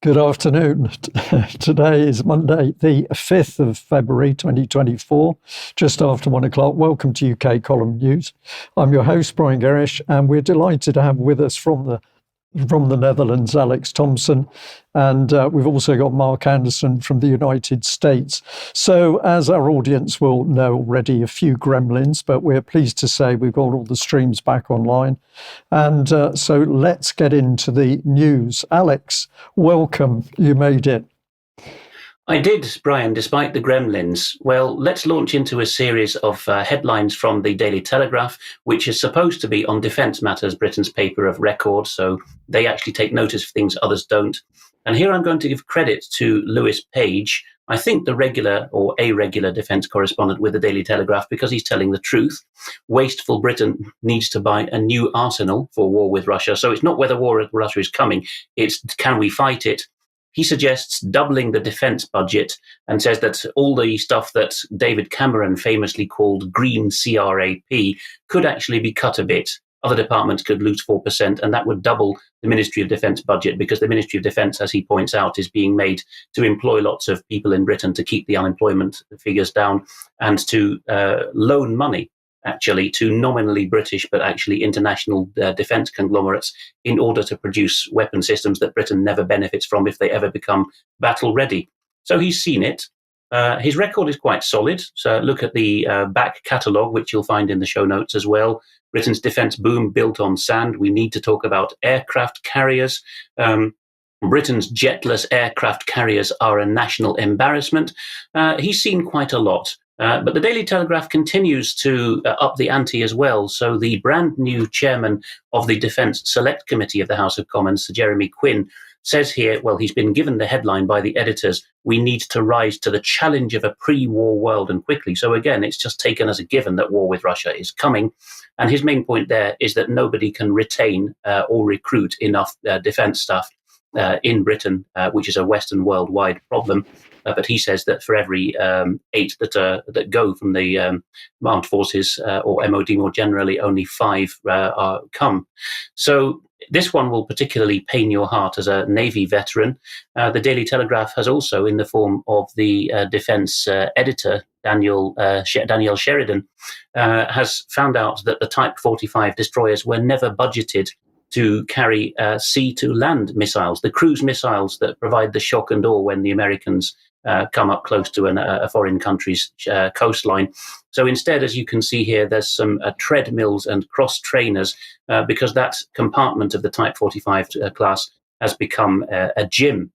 Good afternoon. Today is Monday, the 5th of February 2024, just after 1 o'clock. Welcome to UK Column News. I'm your host, Brian Gerrish, and we're delighted to have with us from the Netherlands, Alex Thomson, and we've also got Mark Anderson from the United States. So, as our audience will know already, a few gremlins, but we're pleased to say we've got all the streams back online. And so let's get into the news. Alex, welcome. You made it. I did, Brian, despite the gremlins. Well, let's launch into a series of headlines from the Daily Telegraph, which is supposed to be on defence matters, Britain's paper of record, so they actually take notice of things others don't. And here I'm going to give credit to Lewis Page, I think the regular or a regular defence correspondent with the Daily Telegraph, because he's telling the truth. Wasteful Britain needs to buy a new arsenal for war with Russia. So it's not whether war with Russia is coming, it's can we fight it? He suggests doubling the defence budget and says that all the stuff that David Cameron famously called green CRAP could actually be cut a bit. Other departments could lose 4%, and that would double the Ministry of Defence budget, because the Ministry of Defence, as he points out, is being made to employ lots of people in Britain to keep the unemployment figures down and to loan money, actually, to nominally British but actually international defence conglomerates in order to produce weapon systems that Britain never benefits from if they ever become battle ready. So he's seen it. His record is quite solid. So look at the back catalogue, which you'll find in the show notes as well. Britain's defence boom built on sand. We need to talk about aircraft carriers. Britain's jetless aircraft carriers are a national embarrassment. He's seen quite a lot. But the Daily Telegraph continues to up the ante as well. So the brand new chairman of the Defence Select Committee of the House of Commons, Sir Jeremy Quinn, says here, well, he's been given the headline by the editors, we need to rise to the challenge of a pre-war world and quickly. So again, it's just taken as a given that war with Russia is coming. And his main point there is that nobody can retain or recruit enough defence staff in Britain, which is a Western worldwide problem. But he says that for every 8 that go from the armed forces or MOD more generally, only 5 come. So this one will particularly pain your heart as a Navy veteran. The Daily Telegraph has also, in the form of the defence editor, Daniel Sheridan, has found out that the Type 45 destroyers were never budgeted to carry sea-to-land missiles, the cruise missiles that provide the shock and awe when the Americans come up close to a foreign country's coastline. So instead, as you can see here, there's some treadmills and cross-trainers because that compartment of the Type 45 class has become a gym.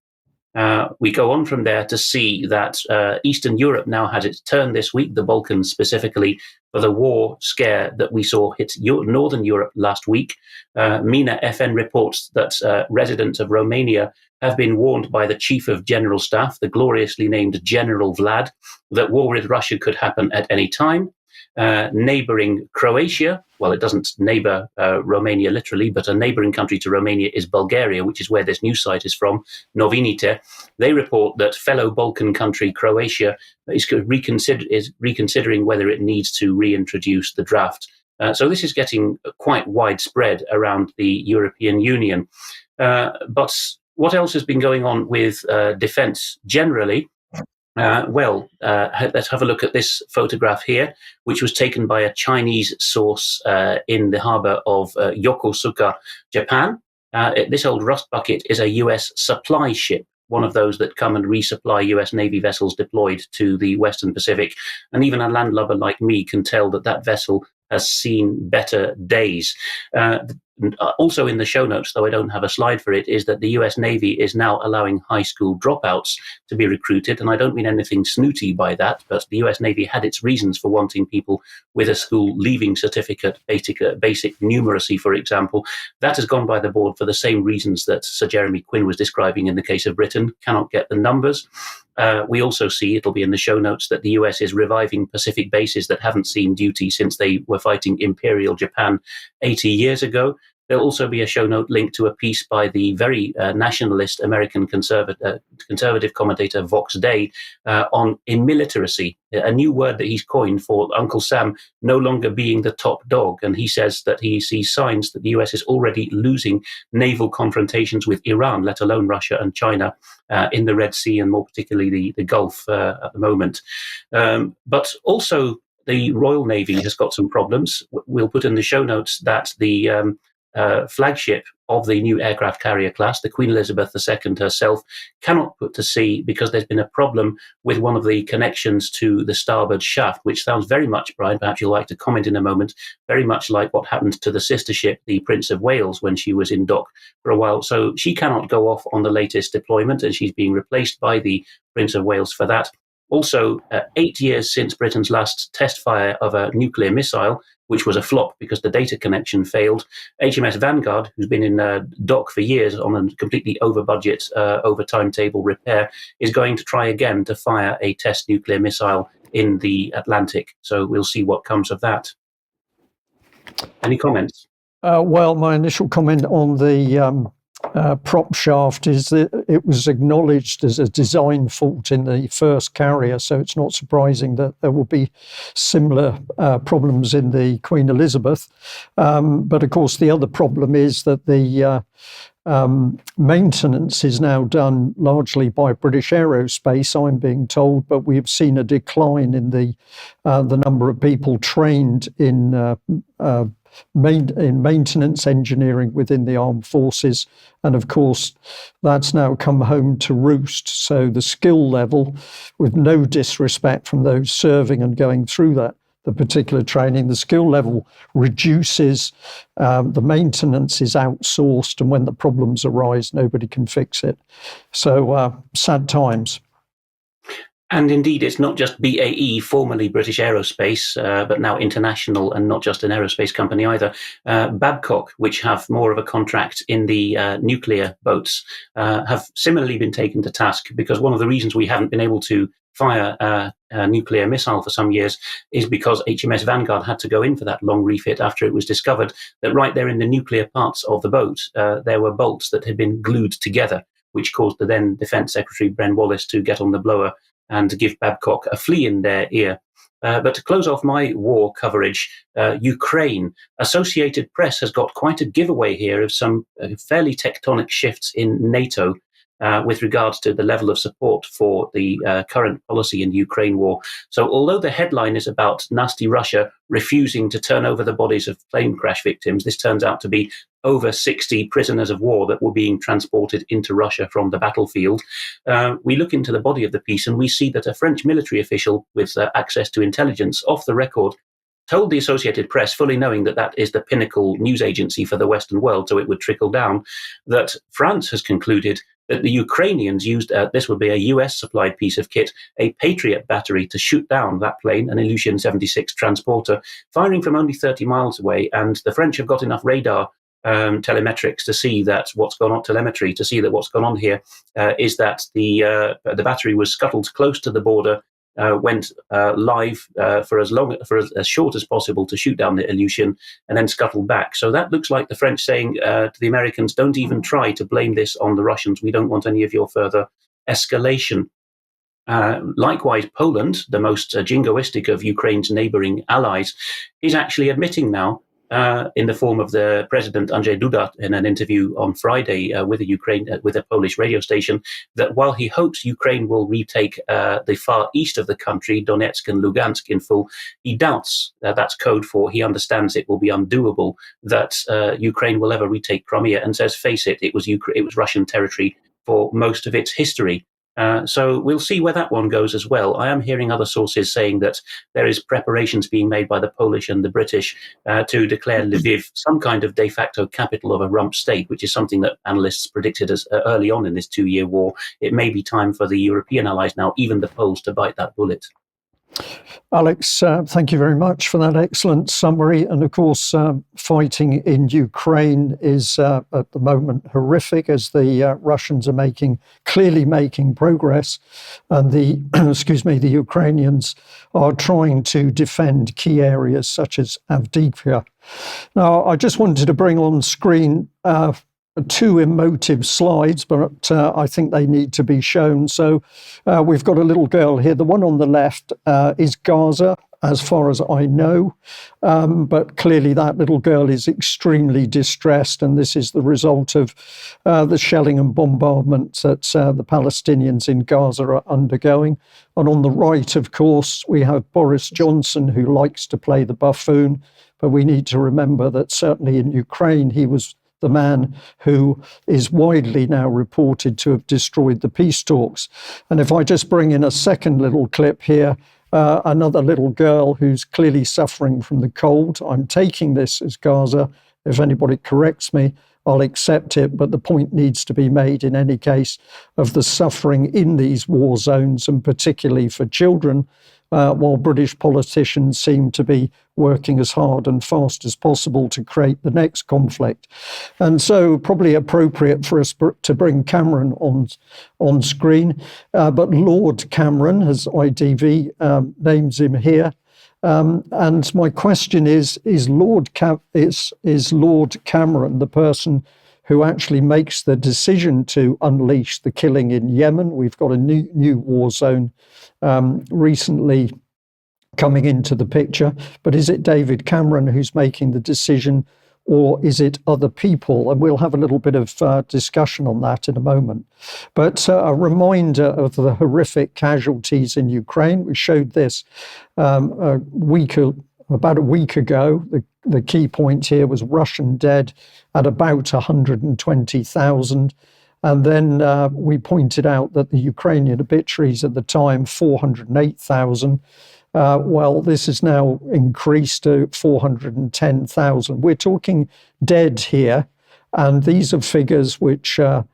We go on from there to see that Eastern Europe now has its turn this week, the Balkans specifically, for the war scare that we saw hit Northern Europe last week. MENA FN reports that residents of Romania have been warned by the Chief of General Staff, the gloriously named General Vlad, that war with Russia could happen at any time. Neighbouring Croatia, well, it doesn't neighbour Romania literally, but a neighbouring country to Romania is Bulgaria, which is where this news site is from, Novinite. They report that fellow Balkan country Croatia is reconsidering whether it needs to reintroduce the draft. So this is getting quite widespread around the European Union. But what else has been going on with defence generally? Let's have a look at this photograph here, which was taken by a Chinese source in the harbour of Yokosuka, Japan. This old rust bucket is a US supply ship, one of those that come and resupply US Navy vessels deployed to the Western Pacific. And even a landlubber like me can tell that that vessel has seen better days. Also in the show notes, though I don't have a slide for it, is that the US Navy is now allowing high school dropouts to be recruited. And I don't mean anything snooty by that, but the US Navy had its reasons for wanting people with a school leaving certificate, basic numeracy, for example. That has gone by the board for the same reasons that Sir Jeremy Quinn was describing in the case of Britain, cannot get the numbers. We also see, it'll be in the show notes, that the US is reviving Pacific bases that haven't seen duty since they were fighting Imperial Japan 80 years ago. There'll also be a show note linked to a piece by the very nationalist American conservative commentator Vox Day on immiliteracy, a new word that he's coined for Uncle Sam no longer being the top dog. And he says that he sees signs that the US is already losing naval confrontations with Iran, let alone Russia and China, in the Red Sea and more particularly the Gulf at the moment. But also the Royal Navy has got some problems. We'll put in the show notes that the flagship of the new aircraft carrier class, the Queen Elizabeth II herself, cannot put to sea because there's been a problem with one of the connections to the starboard shaft, which sounds very much, Brian, perhaps you'll like to comment in a moment, very much like what happened to the sister ship, the Prince of Wales, when she was in dock for a while. So she cannot go off on the latest deployment, and she's being replaced by the Prince of Wales for that. Also, 8 years since Britain's last test fire of a nuclear missile, which was a flop because the data connection failed, HMS Vanguard, who's been in dock for years on a completely over-budget, over-timetable repair, is going to try again to fire a test nuclear missile in the Atlantic. So we'll see what comes of that. Any comments? Well, my initial comment on the prop shaft is that it was acknowledged as a design fault in the first carrier, so it's not surprising that there will be similar problems in the Queen Elizabeth. But of course, the other problem is that the maintenance is now done largely by British Aerospace, I'm being told, but we have seen a decline in the number of people trained in maintenance engineering within the armed forces. And of course, that's now come home to roost. So the skill level, with no disrespect from those serving and going through the particular training, the skill level reduces, the maintenance is outsourced, and when the problems arise, nobody can fix it. So sad times. And indeed, it's not just BAE, formerly British Aerospace, but now international and not just an aerospace company either. Babcock, which have more of a contract in the nuclear boats, have similarly been taken to task because one of the reasons we haven't been able to fire a nuclear missile for some years is because HMS Vanguard had to go in for that long refit after it was discovered that right there in the nuclear parts of the boat, there were bolts that had been glued together, which caused the then Defence Secretary Ben Wallace to get on the blower and to give Babcock a flea in their ear. But to close off my war coverage, Ukraine, Associated Press has got quite a giveaway here of some fairly tectonic shifts in NATO with regards to the level of support for the current policy in the Ukraine war. So although the headline is about nasty Russia refusing to turn over the bodies of plane crash victims, this turns out to be over 60 prisoners of war that were being transported into Russia from the battlefield. We look into the body of the piece and we see that a French military official with access to intelligence off the record told the Associated Press, fully knowing that that is the pinnacle news agency for the Western world, so it would trickle down, that France has concluded that the Ukrainians used, this would be a US-supplied piece of kit, a Patriot battery to shoot down that plane, an Ilyushin 76 transporter, firing from only 30 miles away, and the French have got enough radar telemetrics to see that what's gone on, telemetry to see that what's gone on here is that the battery was scuttled close to the border, went live for as short as possible to shoot down the Ilyushin, and then scuttled back. So that looks like the French saying to the Americans, don't even try to blame this on the Russians. We don't want any of your further escalation. Likewise, Poland, the most jingoistic of Ukraine's neighboring allies, is actually admitting now, in the form of the President Andrzej Duda in an interview on Friday with a Polish radio station, that while he hopes Ukraine will retake the far east of the country, Donetsk and Lugansk in full, he doubts that's code for he understands it will be undoable, that Ukraine will ever retake Crimea, and says, face it, it was Russian territory for most of its history. So we'll see where that one goes as well. I am hearing other sources saying that there is preparations being made by the Polish and the British to declare Lviv some kind of de facto capital of a rump state, which is something that analysts predicted as early on in this 2-year war. It may be time for the European allies now, even the Poles, to bite that bullet. Alex, thank you very much for that excellent summary. And of course, fighting in Ukraine is at the moment horrific as the Russians are clearly making progress, and the the Ukrainians are trying to defend key areas such as Avdiivka. Now, I just wanted to bring on screen two emotive slides, but I think they need to be shown. So we've got a little girl here. The one on the left is Gaza, as far as I know, but clearly that little girl is extremely distressed, and this is the result of the shelling and bombardment that the Palestinians in Gaza are undergoing. And on the right, of course, we have Boris Johnson, who likes to play the buffoon, but we need to remember that certainly in Ukraine, he was the man who is widely now reported to have destroyed the peace talks. And if I just bring in a second little clip here, another little girl who's clearly suffering from the cold. I'm taking this as Gaza. If anybody corrects me, I'll accept it, but the point needs to be made in any case of the suffering in these war zones, and particularly for children, while British politicians seem to be working as hard and fast as possible to create the next conflict. And so probably appropriate for us to bring Cameron on screen, but Lord Cameron, as IDV names him here. And my question is Lord Cameron the person who actually makes the decision to unleash the killing in Yemen? We've got a new war zone recently coming into the picture, but is it David Cameron who's making the decision, or is it other people? And we'll have a little bit of discussion on that in a moment. But a reminder of the horrific casualties in Ukraine. We showed this about a week ago. The key point here was Russian dead at about 120,000. And then we pointed out that the Ukrainian obituaries at the time, 408,000. Well, this is now increased to 410,000. We're talking dead here, and these are figures which are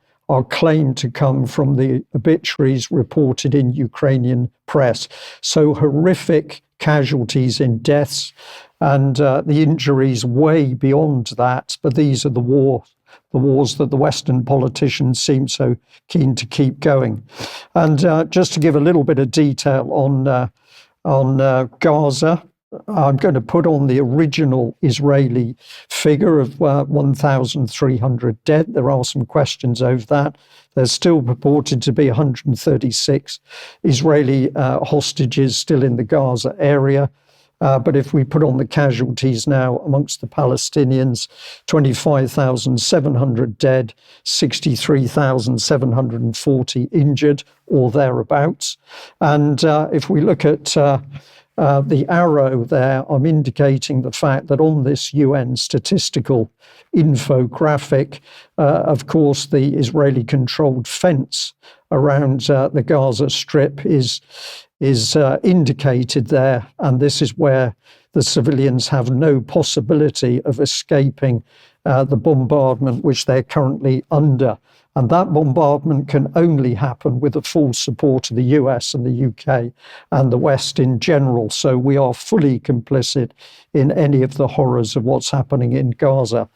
claimed to come from the obituaries reported in Ukrainian press. So horrific casualties in deaths, and the injuries way beyond that. But these are the wars that the Western politicians seem so keen to keep going. And just to give a little bit of detail on Gaza, I'm going to put on the original Israeli figure of 1,300 dead. There are some questions over that. There's still purported to be 136 Israeli hostages still in the Gaza area. But if we put on the casualties now amongst the Palestinians, 25,700 dead, 63,740 injured or thereabouts. And if we look at the arrow there, I'm indicating the fact that on this UN statistical infographic, of course, the Israeli-controlled fence around the Gaza Strip is indicated there, and this is where the civilians have no possibility of escaping the bombardment which they're currently under. And that bombardment can only happen with the full support of the US and the UK and the West in general. So we are fully complicit in any of the horrors of what's happening in Gaza.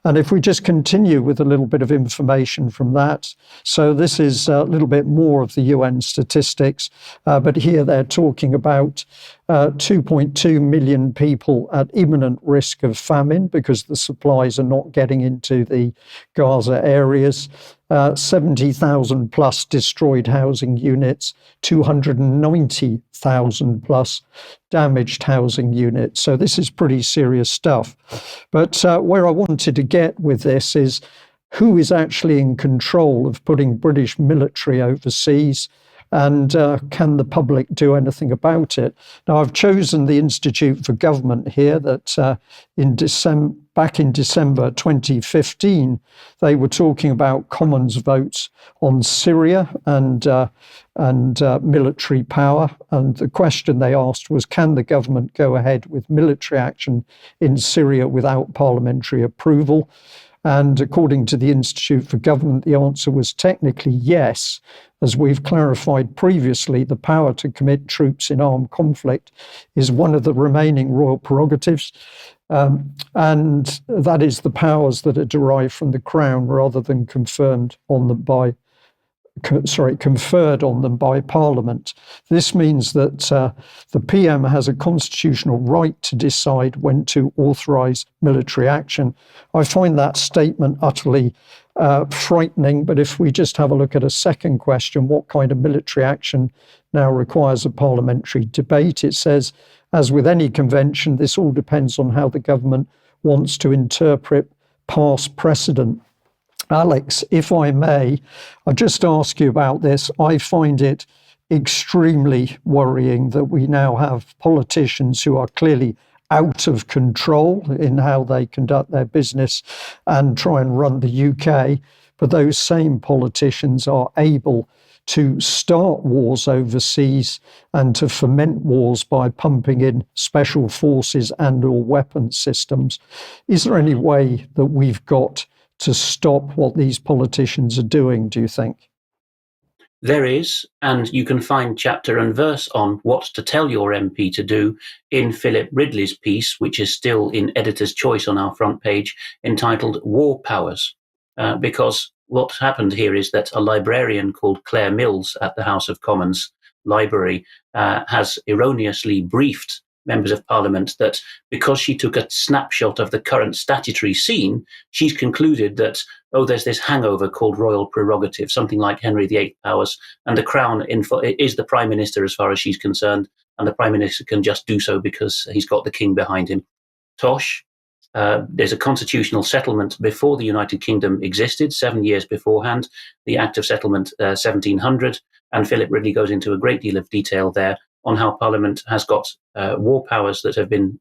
And if we just continue with a little bit of information from that. So this is a little bit more of the UN statistics, but here they're talking about 2.2 million people at imminent risk of famine because the supplies are not getting into the Gaza areas. 70,000 plus destroyed housing units, 290,000 plus damaged housing units. So this is pretty serious stuff. But where I wanted to get with this is who is actually in control of putting British military overseas, and can the public do anything about it? Now, I've chosen the Institute for Government here that back in December 2015, they were talking about Commons votes on Syria and military power. And the question they asked was, can the government go ahead with military action in Syria without parliamentary approval? And according to the Institute for Government, the answer was technically yes. As we've clarified previously, the power to commit troops in armed conflict is one of the remaining royal prerogatives. And that is the powers that are derived from the Crown rather than conferred on them by Parliament. This means that the PM has a constitutional right to decide when to authorise military action. I find that statement utterly frightening, but if we just have a look at a second question, what kind of military action now requires a parliamentary debate? It says, as with any convention, this all depends on how the government wants to interpret past precedent. Alex, if I may, I'll just ask you about this. I find it extremely worrying that we now have politicians who are clearly out of control in how they conduct their business and try and run the UK, but those same politicians are able to start wars overseas and to foment wars by pumping in special forces and or weapons systems. Is there any way that we've got to stop what these politicians are doing, do you think? There is, and you can find chapter and verse on what to tell your MP to do in Philip Ridley's piece, which is still in editor's choice on our front page, entitled War Powers. Because what happened here is that a librarian called Claire Mills at the House of Commons Library has erroneously briefed members of Parliament that because she took a snapshot of the current statutory scene, she's concluded that, there's this hangover called royal prerogative, something like Henry VIII powers, and the Crown is the Prime Minister as far as she's concerned, and the Prime Minister can just do so because he's got the King behind him. Tosh. There's a constitutional settlement before the United Kingdom existed, 7 years beforehand, the Act of Settlement 1700, and Philip Ridley goes into a great deal of detail there on how Parliament has got war powers that have been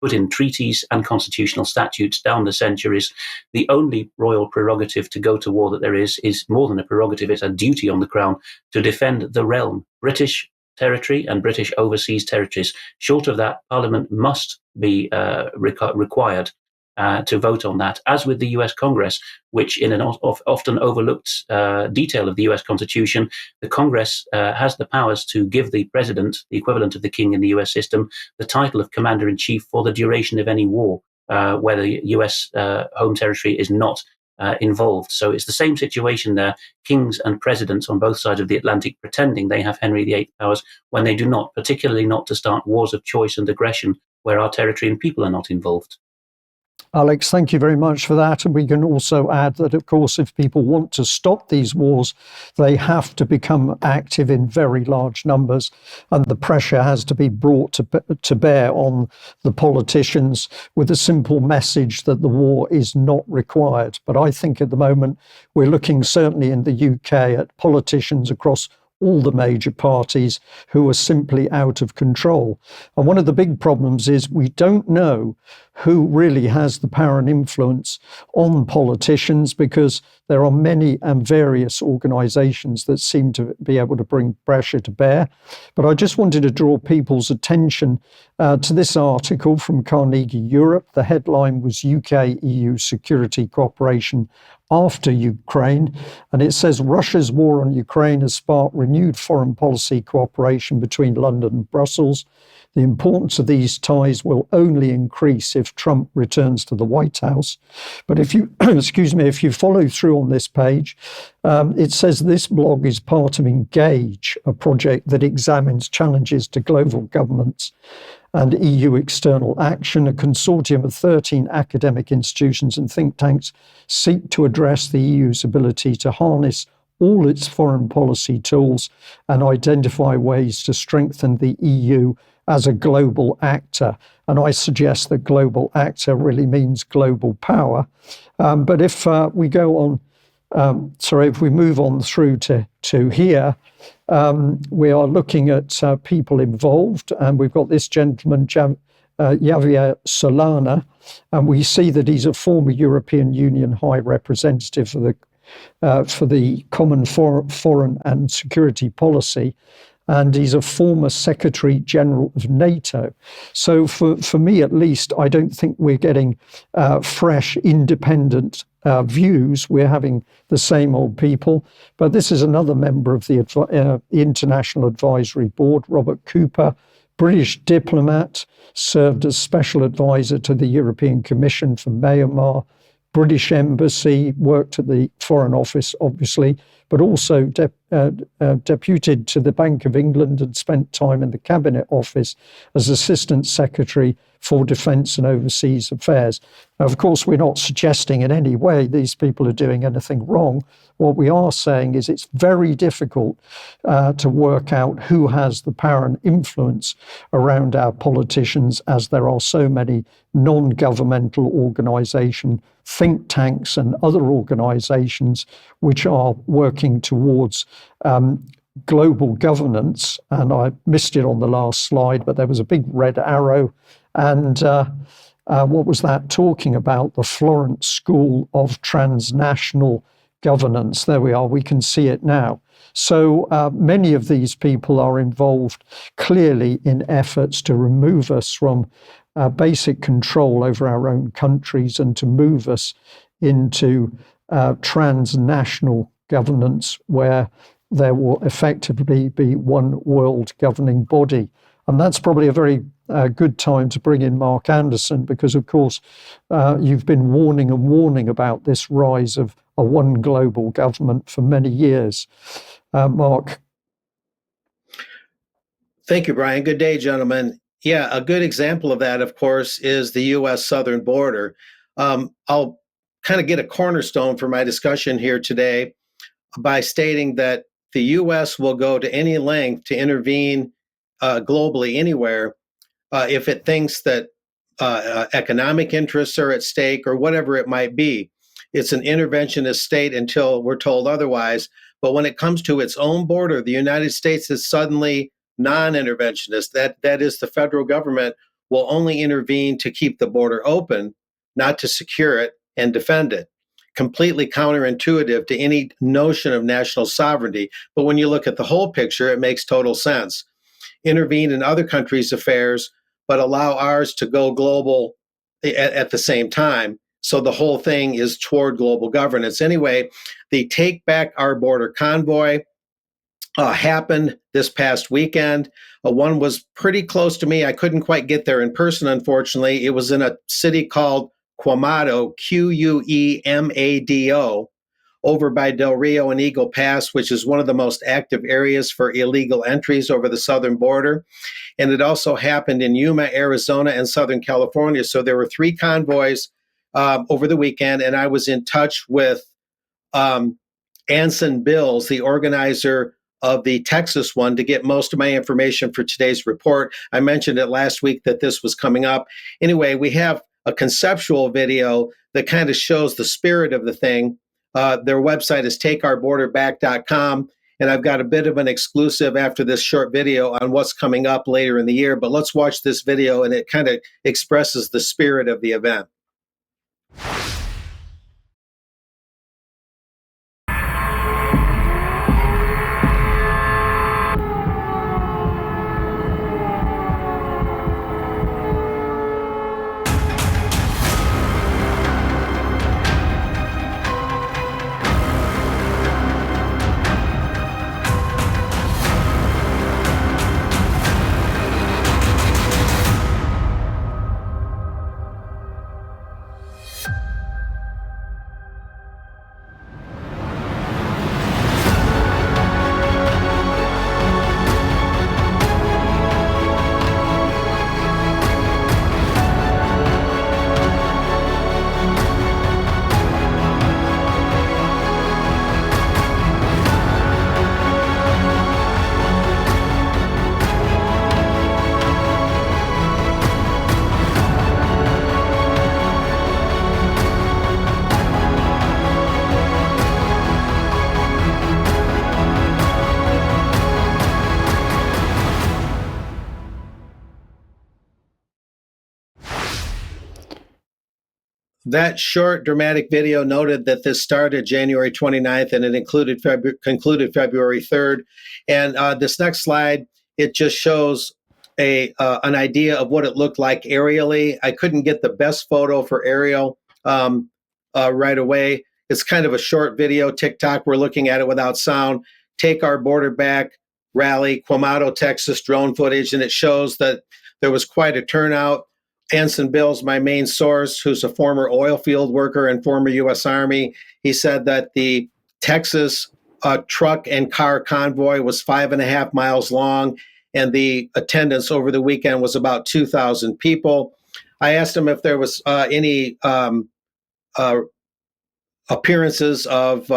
put in treaties and constitutional statutes down the centuries. The only royal prerogative to go to war that there is more than a prerogative, it's a duty on the Crown to defend the realm, British territory and British overseas territories. Short of that, Parliament must be required to vote on that, as with the US Congress, which in an often overlooked detail of the US Constitution, the Congress has the powers to give the president, the equivalent of the king in the US system, the title of commander-in-chief for the duration of any war, where the US home territory is not involved. So it's the same situation there, kings and presidents on both sides of the Atlantic pretending they have Henry VIII powers when they do not, particularly not to start wars of choice and aggression where our territory and people are not involved. Alex, thank you very much for that. And we can also add that, of course, if people want to stop these wars, they have to become active in very large numbers. And the pressure has to be brought to bear on the politicians with a simple message that the war is not required. But I think at the moment, we're looking certainly in the UK at politicians across all the major parties who are simply out of control. And one of the big problems is we don't know who really has the power and influence on politicians, because there are many and various organisations that seem to be able to bring pressure to bear. But I just wanted to draw people's attention to this article from Carnegie Europe. The headline was UK-EU security cooperation after Ukraine, and it says Russia's war on Ukraine has sparked renewed foreign policy cooperation between London and Brussels. The importance of these ties will only increase if Trump returns to the White House. But if you, if you follow through on this page, it says this blog is part of Engage, a project that examines challenges to global governments and EU external action. A consortium of 13 academic institutions and think tanks seek to address the EU's ability to harness all its foreign policy tools and identify ways to strengthen the EU as a global actor. And I suggest that global actor really means global power. But if we go on, if we move on through to here, we are looking at people involved, and we've got this gentleman, Javier Solana, and we see that he's a former European Union High Representative for the Common Foreign and Security Policy. and he's a former Secretary General of NATO. So for me, at least, I don't think we're getting fresh, independent views. We're having the same old people. But this is another member of the International Advisory Board, Robert Cooper, British diplomat, served as special advisor to the European Commission for Myanmar, British Embassy, worked at the Foreign Office, obviously, but also deputed to the Bank of England and spent time in the Cabinet Office as Assistant Secretary for Defence and Overseas Affairs. Now, of course, we're not suggesting in any way these people are doing anything wrong. What we are saying is it's very difficult to work out who has the power and influence around our politicians, as there are so many non-governmental organisations, think tanks and other organisations which are working towards global governance. And I missed it on the last slide, but there was a big red arrow. And what was that talking about? The Florence School of Transnational Governance. There we are. We can see it now. So many of these people are involved clearly in efforts to remove us from basic control over our own countries and to move us into transnational governance, where there will effectively be one world governing body. And that's probably a very good time to bring in Mark Anderson, because, of course, you've been warning about this rise of a one global government for many years. Mark. Thank you, Brian. Good day, gentlemen. Yeah, a good example of that, of course, is the U.S. southern border. I'll kind of get a cornerstone for my discussion here today by stating that the U.S. will go to any length to intervene globally anywhere if it thinks that economic interests are at stake or whatever it might be. It's an interventionist state until we're told otherwise. But when it comes to its own border, the United States is suddenly non-interventionist. That is, the federal government will only intervene to keep the border open, not to secure it and defend it. Completely counterintuitive to any notion of national sovereignty. But when you look at the whole picture, it makes total sense. Intervene in other countries' affairs, but allow ours to go global at the same time. So the whole thing is toward global governance. Anyway, the Take Back Our Border convoy happened this past weekend. One was pretty close to me. I couldn't quite get there in person, unfortunately. It was in a city called Quemado, Quemado, over by Del Rio and Eagle Pass, which is one of the most active areas for illegal entries over the southern border. And it also happened in Yuma, Arizona, and Southern California. So there were 3 convoys over the weekend, and I was in touch with Anson Bills, the organizer of the Texas one, to get most of my information for today's report. I mentioned it last week that this was coming up. Anyway, we have a conceptual video that kind of shows the spirit of the thing. Their website is takeourborderback.com, and I've got a bit of an exclusive after this short video on what's coming up later in the year. But let's watch this video, and it kind of expresses the spirit of the event. that short dramatic video noted that this started January 29th and it concluded February 3rd. And this next slide, it just shows an idea of what it looked like aerially. I couldn't get the best photo for aerial right away. It's kind of a short video, TikTok. We're looking at it without sound. Take Our Border Back rally, Quamato, Texas, drone footage, and it shows that there was quite a turnout. Anson Bill's my main source, who's a former oil field worker and former U.S. Army. He said that the Texas truck and car convoy was 5.5 miles long, and the attendance over the weekend was about 2,000 people. I asked him if there was any appearances of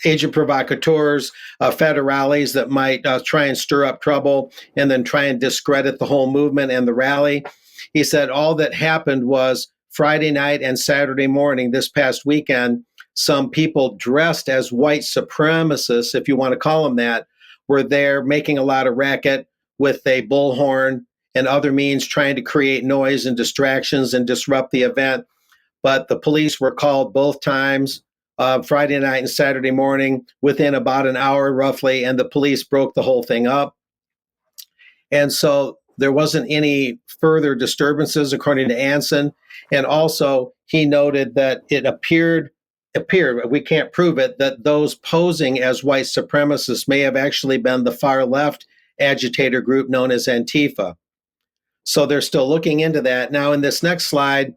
agent provocateurs, federales that might try and stir up trouble and then try and discredit the whole movement and the rally. He said all that happened was Friday night and Saturday morning this past weekend, some people dressed as white supremacists, if you want to call them that, were there making a lot of racket with a bullhorn and other means trying to create noise and distractions and disrupt the event. But the police were called both times, Friday night and Saturday morning, within about an hour roughly, and the police broke the whole thing up. And so there wasn't any further disturbances, according to Anson. And also, he noted that it appeared, we can't prove it, that those posing as white supremacists may have actually been the far left agitator group known as Antifa. So they're still looking into that. Now, in this next slide,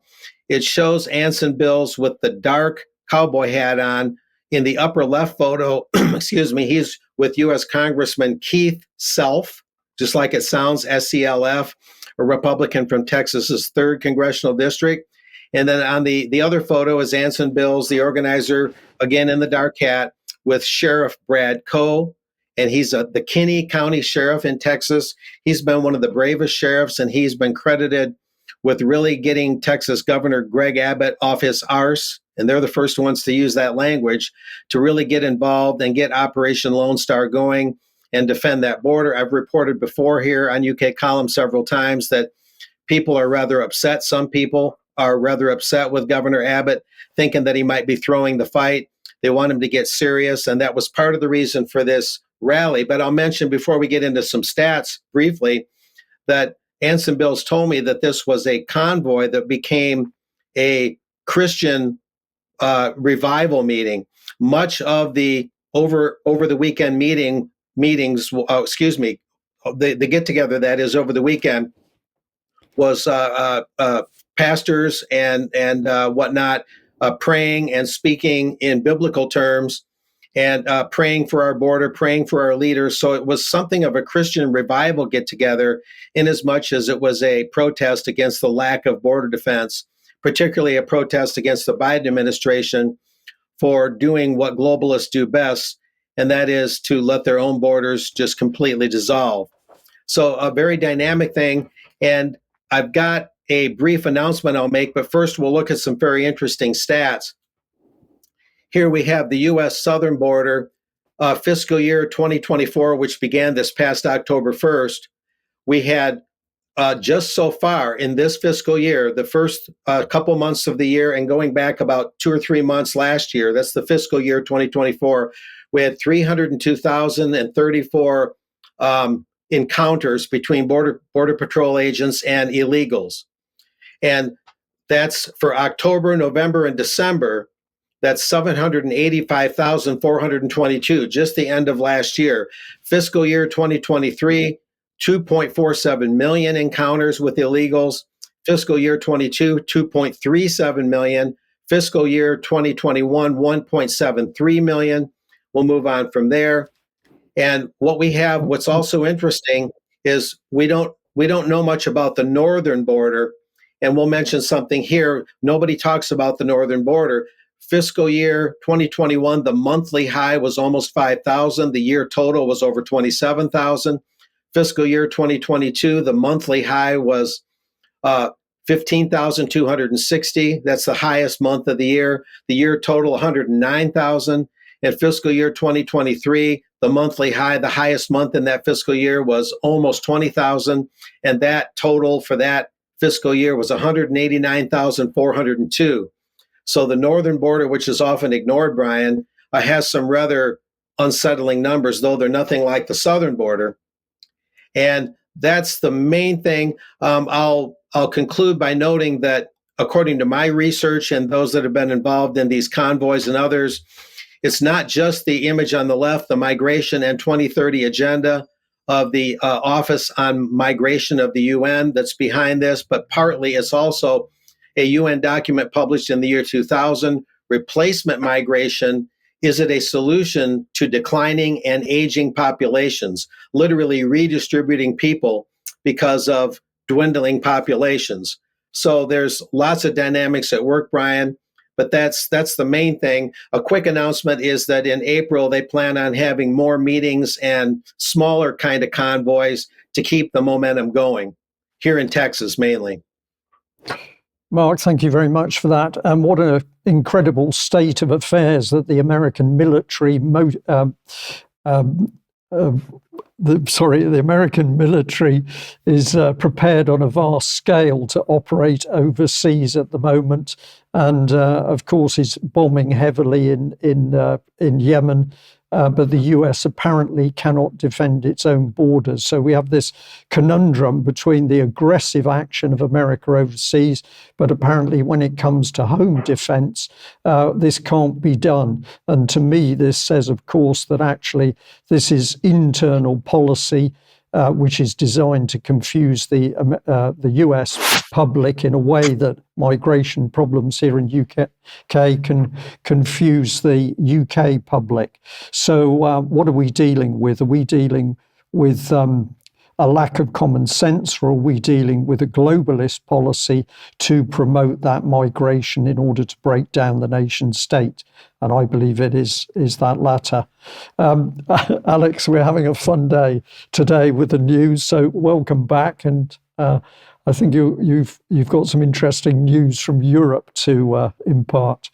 it shows Anson Bills with the dark cowboy hat on. In the upper left photo, excuse me, he's with U.S. Congressman Keith Self, just like it sounds, SCLF, a Republican from Texas's 3rd Congressional District. And then on the other photo is Anson Bills, the organizer, again in the dark hat, with Sheriff Brad Coe. And he's the Kinney County Sheriff in Texas. He's been one of the bravest sheriffs, and he's been credited with really getting Texas Governor Greg Abbott off his arse. And they're the first ones to use that language to really get involved and get Operation Lone Star going and defend that border. I've reported before here on UK Column several times that people are rather upset. Some people are rather upset with Governor Abbott, thinking that he might be throwing the fight. They want him to get serious, and that was part of the reason for this rally. But I'll mention, before we get into some stats briefly, that Anson Bills told me that this was a convoy that became a Christian revival meeting. Much of the over the weekend meetings, the get together that is over the weekend was pastors and whatnot praying and speaking in biblical terms and praying for our border, praying for our leaders. So it was something of a Christian revival get together, in as much as it was a protest against the lack of border defense, particularly a protest against the Biden administration for doing what globalists do best, and that is to let their own borders just completely dissolve. So a very dynamic thing. And I've got a brief announcement I'll make, but first we'll look at some very interesting stats. Here we have the U.S. southern border, fiscal year 2024, which began this past October 1st. We had just so far in this fiscal year, the first couple months of the year, and going back about 2 or 3 months last year, that's the fiscal year 2024, we had 302,034 encounters between Border Patrol agents and illegals. And that's for October, November, and December. That's 785,422, just the end of last year. Fiscal year 2023, 2.47 million encounters with illegals. Fiscal year 22, 2.37 million. Fiscal year 2021, 1.73 million. We'll move on from there. And what we have, what's also interesting, is we don't know much about the northern border. And we'll mention something here. Nobody talks about the northern border. Fiscal year 2021, the monthly high was almost 5,000. The year total was over 27,000. Fiscal year 2022, the monthly high was 15,260. That's the highest month of the year. The year total, 109,000. In fiscal year 2023, the monthly high, the highest month in that fiscal year, was almost 20,000. And that total for that fiscal year was 189,402. So the northern border, which is often ignored, Brian, has some rather unsettling numbers, though they're nothing like the southern border. And that's the main thing. I'll conclude by noting that according to my research and those that have been involved in these convoys and others, it's not just the image on the left, the migration and 2030 agenda of the Office on Migration of the UN that's behind this, but partly it's also a UN document published in the year 2000, Replacement Migration. Is it a solution to declining and aging populations, literally redistributing people because of dwindling populations? So there's lots of dynamics at work, Brian, but that's the main thing. A quick announcement is that in April, they plan on having more meetings and smaller kind of convoys to keep the momentum going, here in Texas mainly. Mark, thank you very much for that. And what an incredible state of affairs that the American military the American military is prepared on a vast scale to operate overseas at the moment, and of course is bombing heavily in Yemen. But the US apparently cannot defend its own borders. So we have this conundrum between the aggressive action of America overseas, but apparently when it comes to home defense, this can't be done. And to me, this says, of course, that actually this is internal policy, which is designed to confuse the US public in a way that migration problems here in UK can confuse the UK public. So what are we dealing with? Are we dealing with a lack of common sense, or are we dealing with a globalist policy to promote that migration in order to break down the nation state? And I believe it is that latter. Alex, we're having a fun day today with the news, so welcome back. And I think you've got some interesting news from Europe to impart.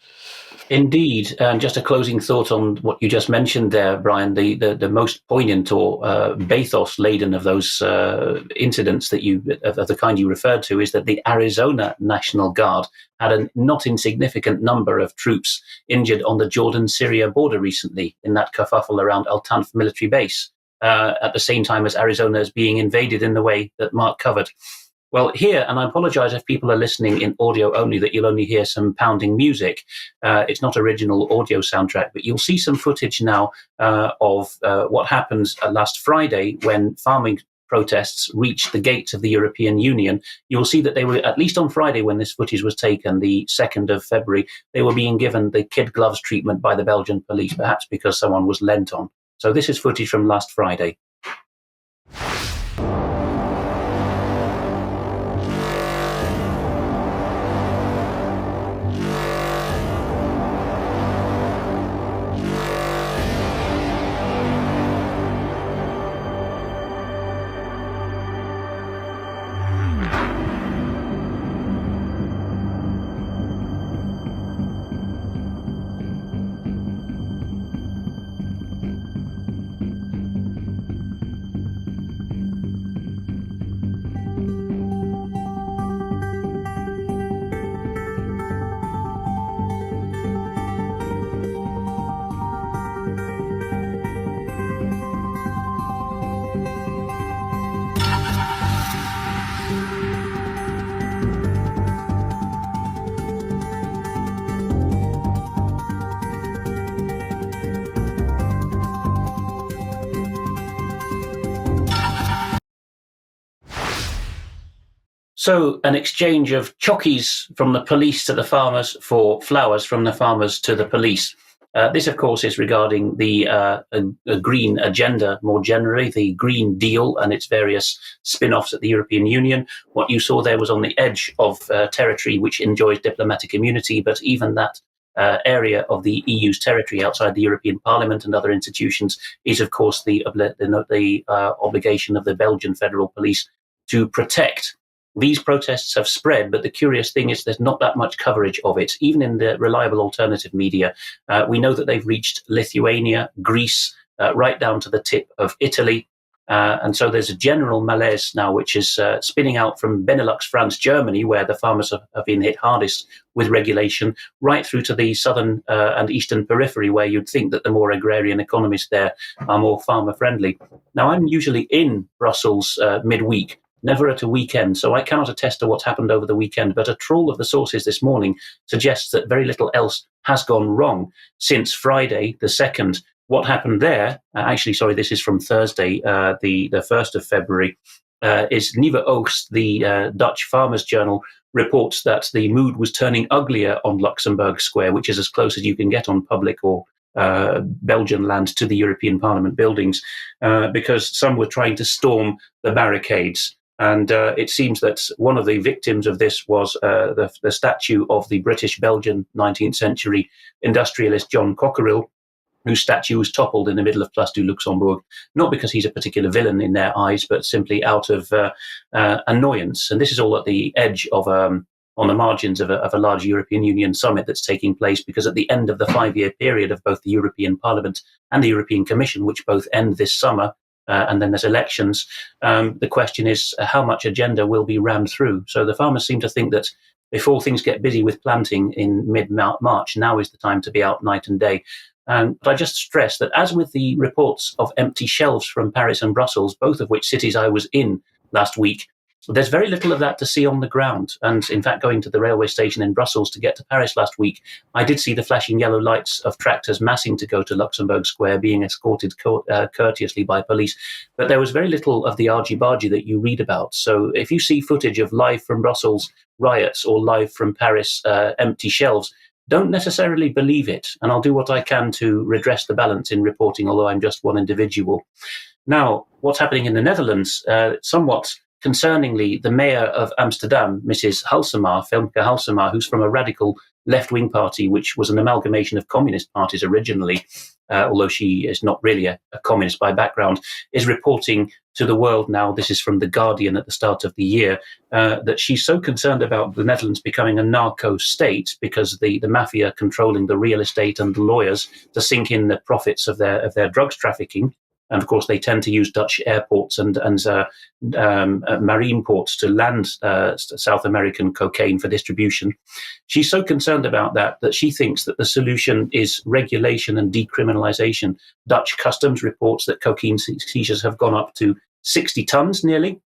Indeed, and just a closing thought on what you just mentioned there, Brian. The most poignant or bathos-laden of those incidents that of the kind you referred to is that the Arizona National Guard had a not insignificant number of troops injured on the Jordan-Syria border recently in that kerfuffle around Al Tanf military base, at the same time as Arizona is being invaded in the way that Mark covered. Well, here, and I apologize if people are listening in audio only, that you'll only hear some pounding music. It's not original audio soundtrack, but you'll see some footage now of what happened last Friday when farming protests reached the gates of the European Union. You'll see that they were, at least on Friday when this footage was taken, the 2nd of February, they were being given the kid gloves treatment by the Belgian police, perhaps because someone was lent on. So this is footage from last Friday. So an exchange of chockies from the police to the farmers for flowers from the farmers to the police. This, of course, is regarding the green agenda more generally, the Green Deal and its various spin-offs at the European Union. What you saw there was on the edge of territory which enjoys diplomatic immunity, but even that area of the EU's territory outside the European Parliament and other institutions is, of course, the obligation of the Belgian Federal Police to protect. These protests have spread, but the curious thing is there's not that much coverage of it, even in the reliable alternative media. We know that they've reached Lithuania, Greece, right down to the tip of Italy. And so there's a general malaise now, which is spinning out from Benelux, France, Germany, where the farmers have been hit hardest with regulation, right through to the southern and eastern periphery, where you'd think that the more agrarian economies there are more farmer friendly. Now, I'm usually in Brussels midweek, never at a weekend, so I cannot attest to what's happened over the weekend, but a trawl of the sources this morning suggests that very little else has gone wrong since Friday the 2nd. What happened there, this is from Thursday, the 1st of February, is Nieuwe Oogst, the Dutch Farmers Journal, reports that the mood was turning uglier on Luxembourg Square, which is as close as you can get on public or Belgian land to the European Parliament buildings, because some were trying to storm the barricades. And it seems that one of the victims of this was the statue of the British-Belgian 19th century industrialist John Cockerill, whose statue was toppled in the middle of Place du Luxembourg, not because he's a particular villain in their eyes, but simply out of annoyance. And this is all at the edge of, on the margins of a large European Union summit that's taking place, because at the end of the 5-year period of both the European Parliament and the European Commission, which both end this summer, and then there's elections, the question is how much agenda will be rammed through. So the farmers seem to think that before things get busy with planting in mid-March, now is the time to be out night and day. But I just stress that, as with the reports of empty shelves from Paris and Brussels, both of which cities I was in last week, there's very little of that to see on the ground. And in fact, going to the railway station in Brussels to get to Paris last week, I did see the flashing yellow lights of tractors massing to go to Luxembourg Square, being escorted courteously by police. But there was very little of the argy-bargy that you read about. So if you see footage of live from Brussels riots or live from Paris empty shelves, don't necessarily believe it. And I'll do what I can to redress the balance in reporting, although I'm just one individual. Now, what's happening in the Netherlands? Somewhat concerningly, the mayor of Amsterdam, Mrs. Halsema, Femke Halsema, who's from a radical left-wing party, which was an amalgamation of communist parties originally, although she is not really a communist by background, is reporting to the world now, this is from The Guardian at the start of the year, that she's so concerned about the Netherlands becoming a narco state because the mafia controlling the real estate and the lawyers to sink in the profits of their drugs trafficking. And of course, they tend to use Dutch airports and marine ports to land South American cocaine for distribution. She's so concerned about that she thinks that the solution is regulation and decriminalization. Dutch customs reports that cocaine seizures have gone up to 60 tons nearly,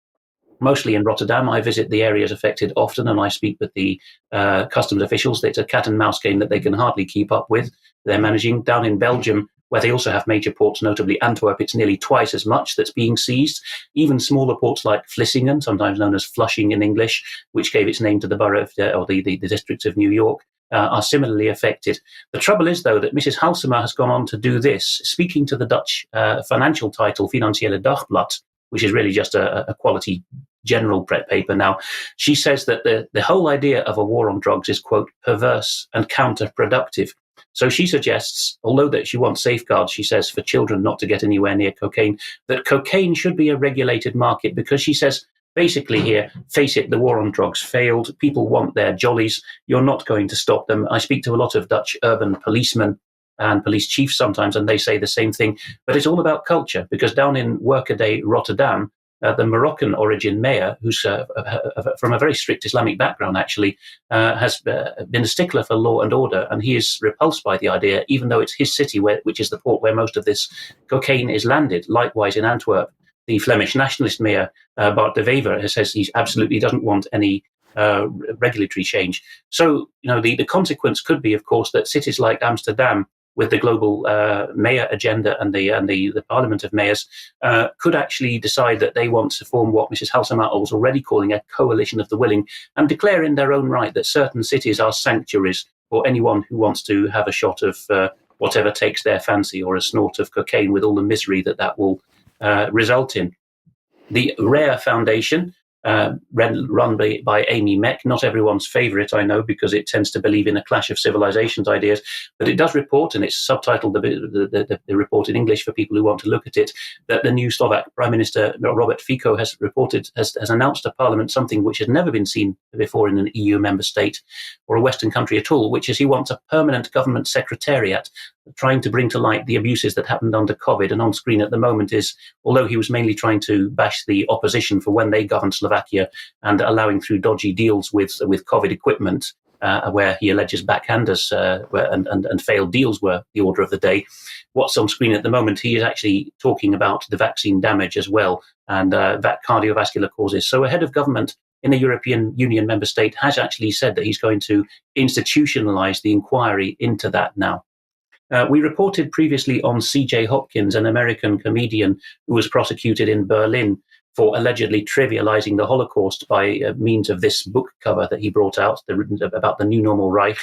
mostly in Rotterdam. I visit the areas affected often, and I speak with the customs officials. It's a cat and mouse game that they can hardly keep up with. They're managing. Down in Belgium, where they also have major ports, notably Antwerp, it's nearly twice as much that's being seized. Even smaller ports like Vlissingen, sometimes known as Flushing in English, which gave its name to the borough of, or the district of New York, are similarly affected. The trouble is, though, that Mrs. Halsema has gone on to do this, speaking to the Dutch financial title Financiële Dagblad, which is really just a quality general paper now. She says that the whole idea of a war on drugs is, quote, perverse and counterproductive. So she suggests, although that she wants safeguards, she says, for children not to get anywhere near cocaine, that cocaine should be a regulated market, because she says, basically here, face it, the war on drugs failed. People want their jollies. You're not going to stop them. I speak to a lot of Dutch urban policemen and police chiefs sometimes, and they say the same thing. But it's all about culture, because down in workaday Rotterdam, the Moroccan origin mayor, who's from a very strict Islamic background, actually, has been a stickler for law and order. And he is repulsed by the idea, even though it's his city, which is the port where most of this cocaine is landed. Likewise, in Antwerp, the Flemish nationalist mayor, Bart de Wever, says he absolutely doesn't want any regulatory change. So, the consequence could be, of course, that cities like Amsterdam, with the global mayor agenda and the Parliament of Mayors, could actually decide that they want to form what Mrs. Halsema was already calling a coalition of the willing, and declare in their own right that certain cities are sanctuaries for anyone who wants to have a shot of whatever takes their fancy, or a snort of cocaine, with all the misery that will result in. The Rare Foundation, run by Amy Meck, not everyone's favourite, I know, because it tends to believe in a clash of civilizations ideas, but it does report, and it's subtitled the report in English for people who want to look at it, that the new Slovak Prime Minister Robert Fico has announced to Parliament something which has never been seen before in an EU member state or a Western country at all, which is he wants a permanent government secretariat trying to bring to light the abuses that happened under COVID. And on screen at the moment is, although he was mainly trying to bash the opposition for when they governed Slovakia and allowing through dodgy deals with COVID equipment, where he alleges backhanders and failed deals were the order of the day. What's on screen at the moment, he is actually talking about the vaccine damage as well and that cardiovascular causes. So a head of government in a European Union member state has actually said that he's going to institutionalize the inquiry into that now. We reported previously on C.J. Hopkins, an American comedian who was prosecuted in Berlin for allegedly trivializing the Holocaust by means of this book cover that he brought out about the new normal Reich.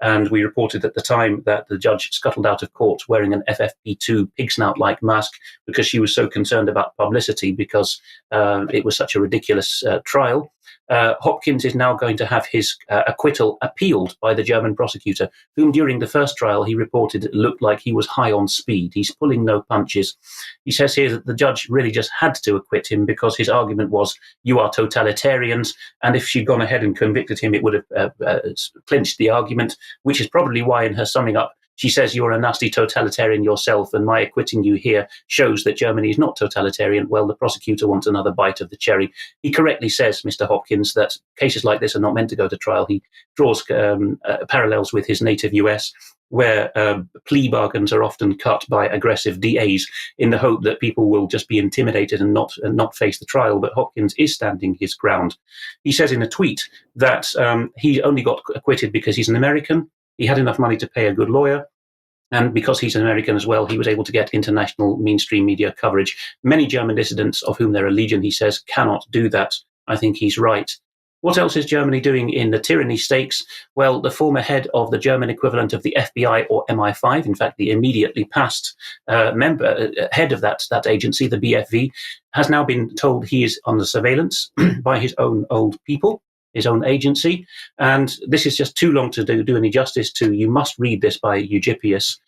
And we reported at the time that the judge scuttled out of court wearing an FFP2 pig snout-like mask because she was so concerned about publicity because it was such a ridiculous trial. Hopkins is now going to have his acquittal appealed by the German prosecutor, whom during the first trial he reported looked like he was high on speed. He's pulling no punches. He says here that the judge really just had to acquit him because his argument was, you are totalitarians, and if she'd gone ahead and convicted him, it would have clinched the argument, which is probably why in her summing up, she says, you're a nasty totalitarian yourself, and my acquitting you here shows that Germany is not totalitarian. Well, the prosecutor wants another bite of the cherry. He correctly says, Mr. Hopkins, that cases like this are not meant to go to trial. He draws parallels with his native US, where plea bargains are often cut by aggressive DAs in the hope that people will just be intimidated and not face the trial. But Hopkins is standing his ground. He says in a tweet that he only got acquitted because he's an American. He had enough money to pay a good lawyer. And because he's an American as well, he was able to get international mainstream media coverage. Many German dissidents, of whom there are legion, he says, cannot do that. I think he's right. What else is Germany doing in the tyranny stakes? Well, the former head of the German equivalent of the FBI or MI5, in fact, the immediately past head of that agency, the BFV, has now been told he is under surveillance by his own old people, his own agency. And this is just too long to do any justice to. You must read this by Eugippius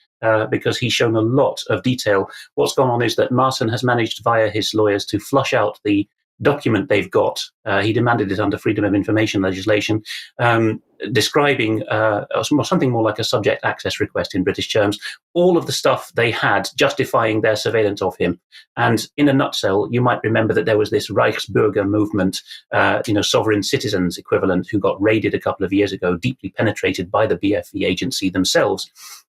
because he's shown a lot of detail. What's gone on is that Maassen has managed via his lawyers to flush out the document they've got. He demanded it under Freedom of Information legislation, describing something more like a subject access request in British terms, all of the stuff they had justifying their surveillance of him. And in a nutshell, you might remember that there was this Reichsbürger movement, sovereign citizens equivalent, who got raided a couple of years ago, deeply penetrated by the BFE agency themselves.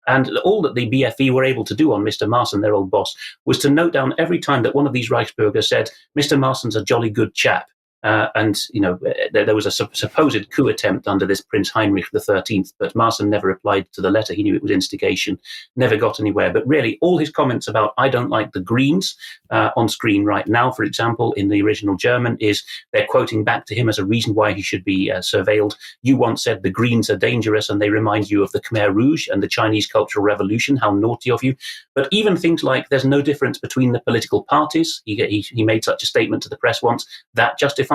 And all that the BFE were able to do on Mr. Maassen, their old boss, was to note down every time that one of these Reichsbürger said, Mr. Maassen's a jolly good chap. There was a supposed coup attempt under this Prince Heinrich XIII, but Maassen never replied to the letter. He knew it was instigation, never got anywhere. But really, all his comments about, I don't like the Greens, on screen right now, for example, in the original German, is they're quoting back to him as a reason why he should be surveilled. You once said the Greens are dangerous and they remind you of the Khmer Rouge and the Chinese Cultural Revolution. How naughty of you. But even things like there's no difference between the political parties. He made such a statement to the press once. That justifies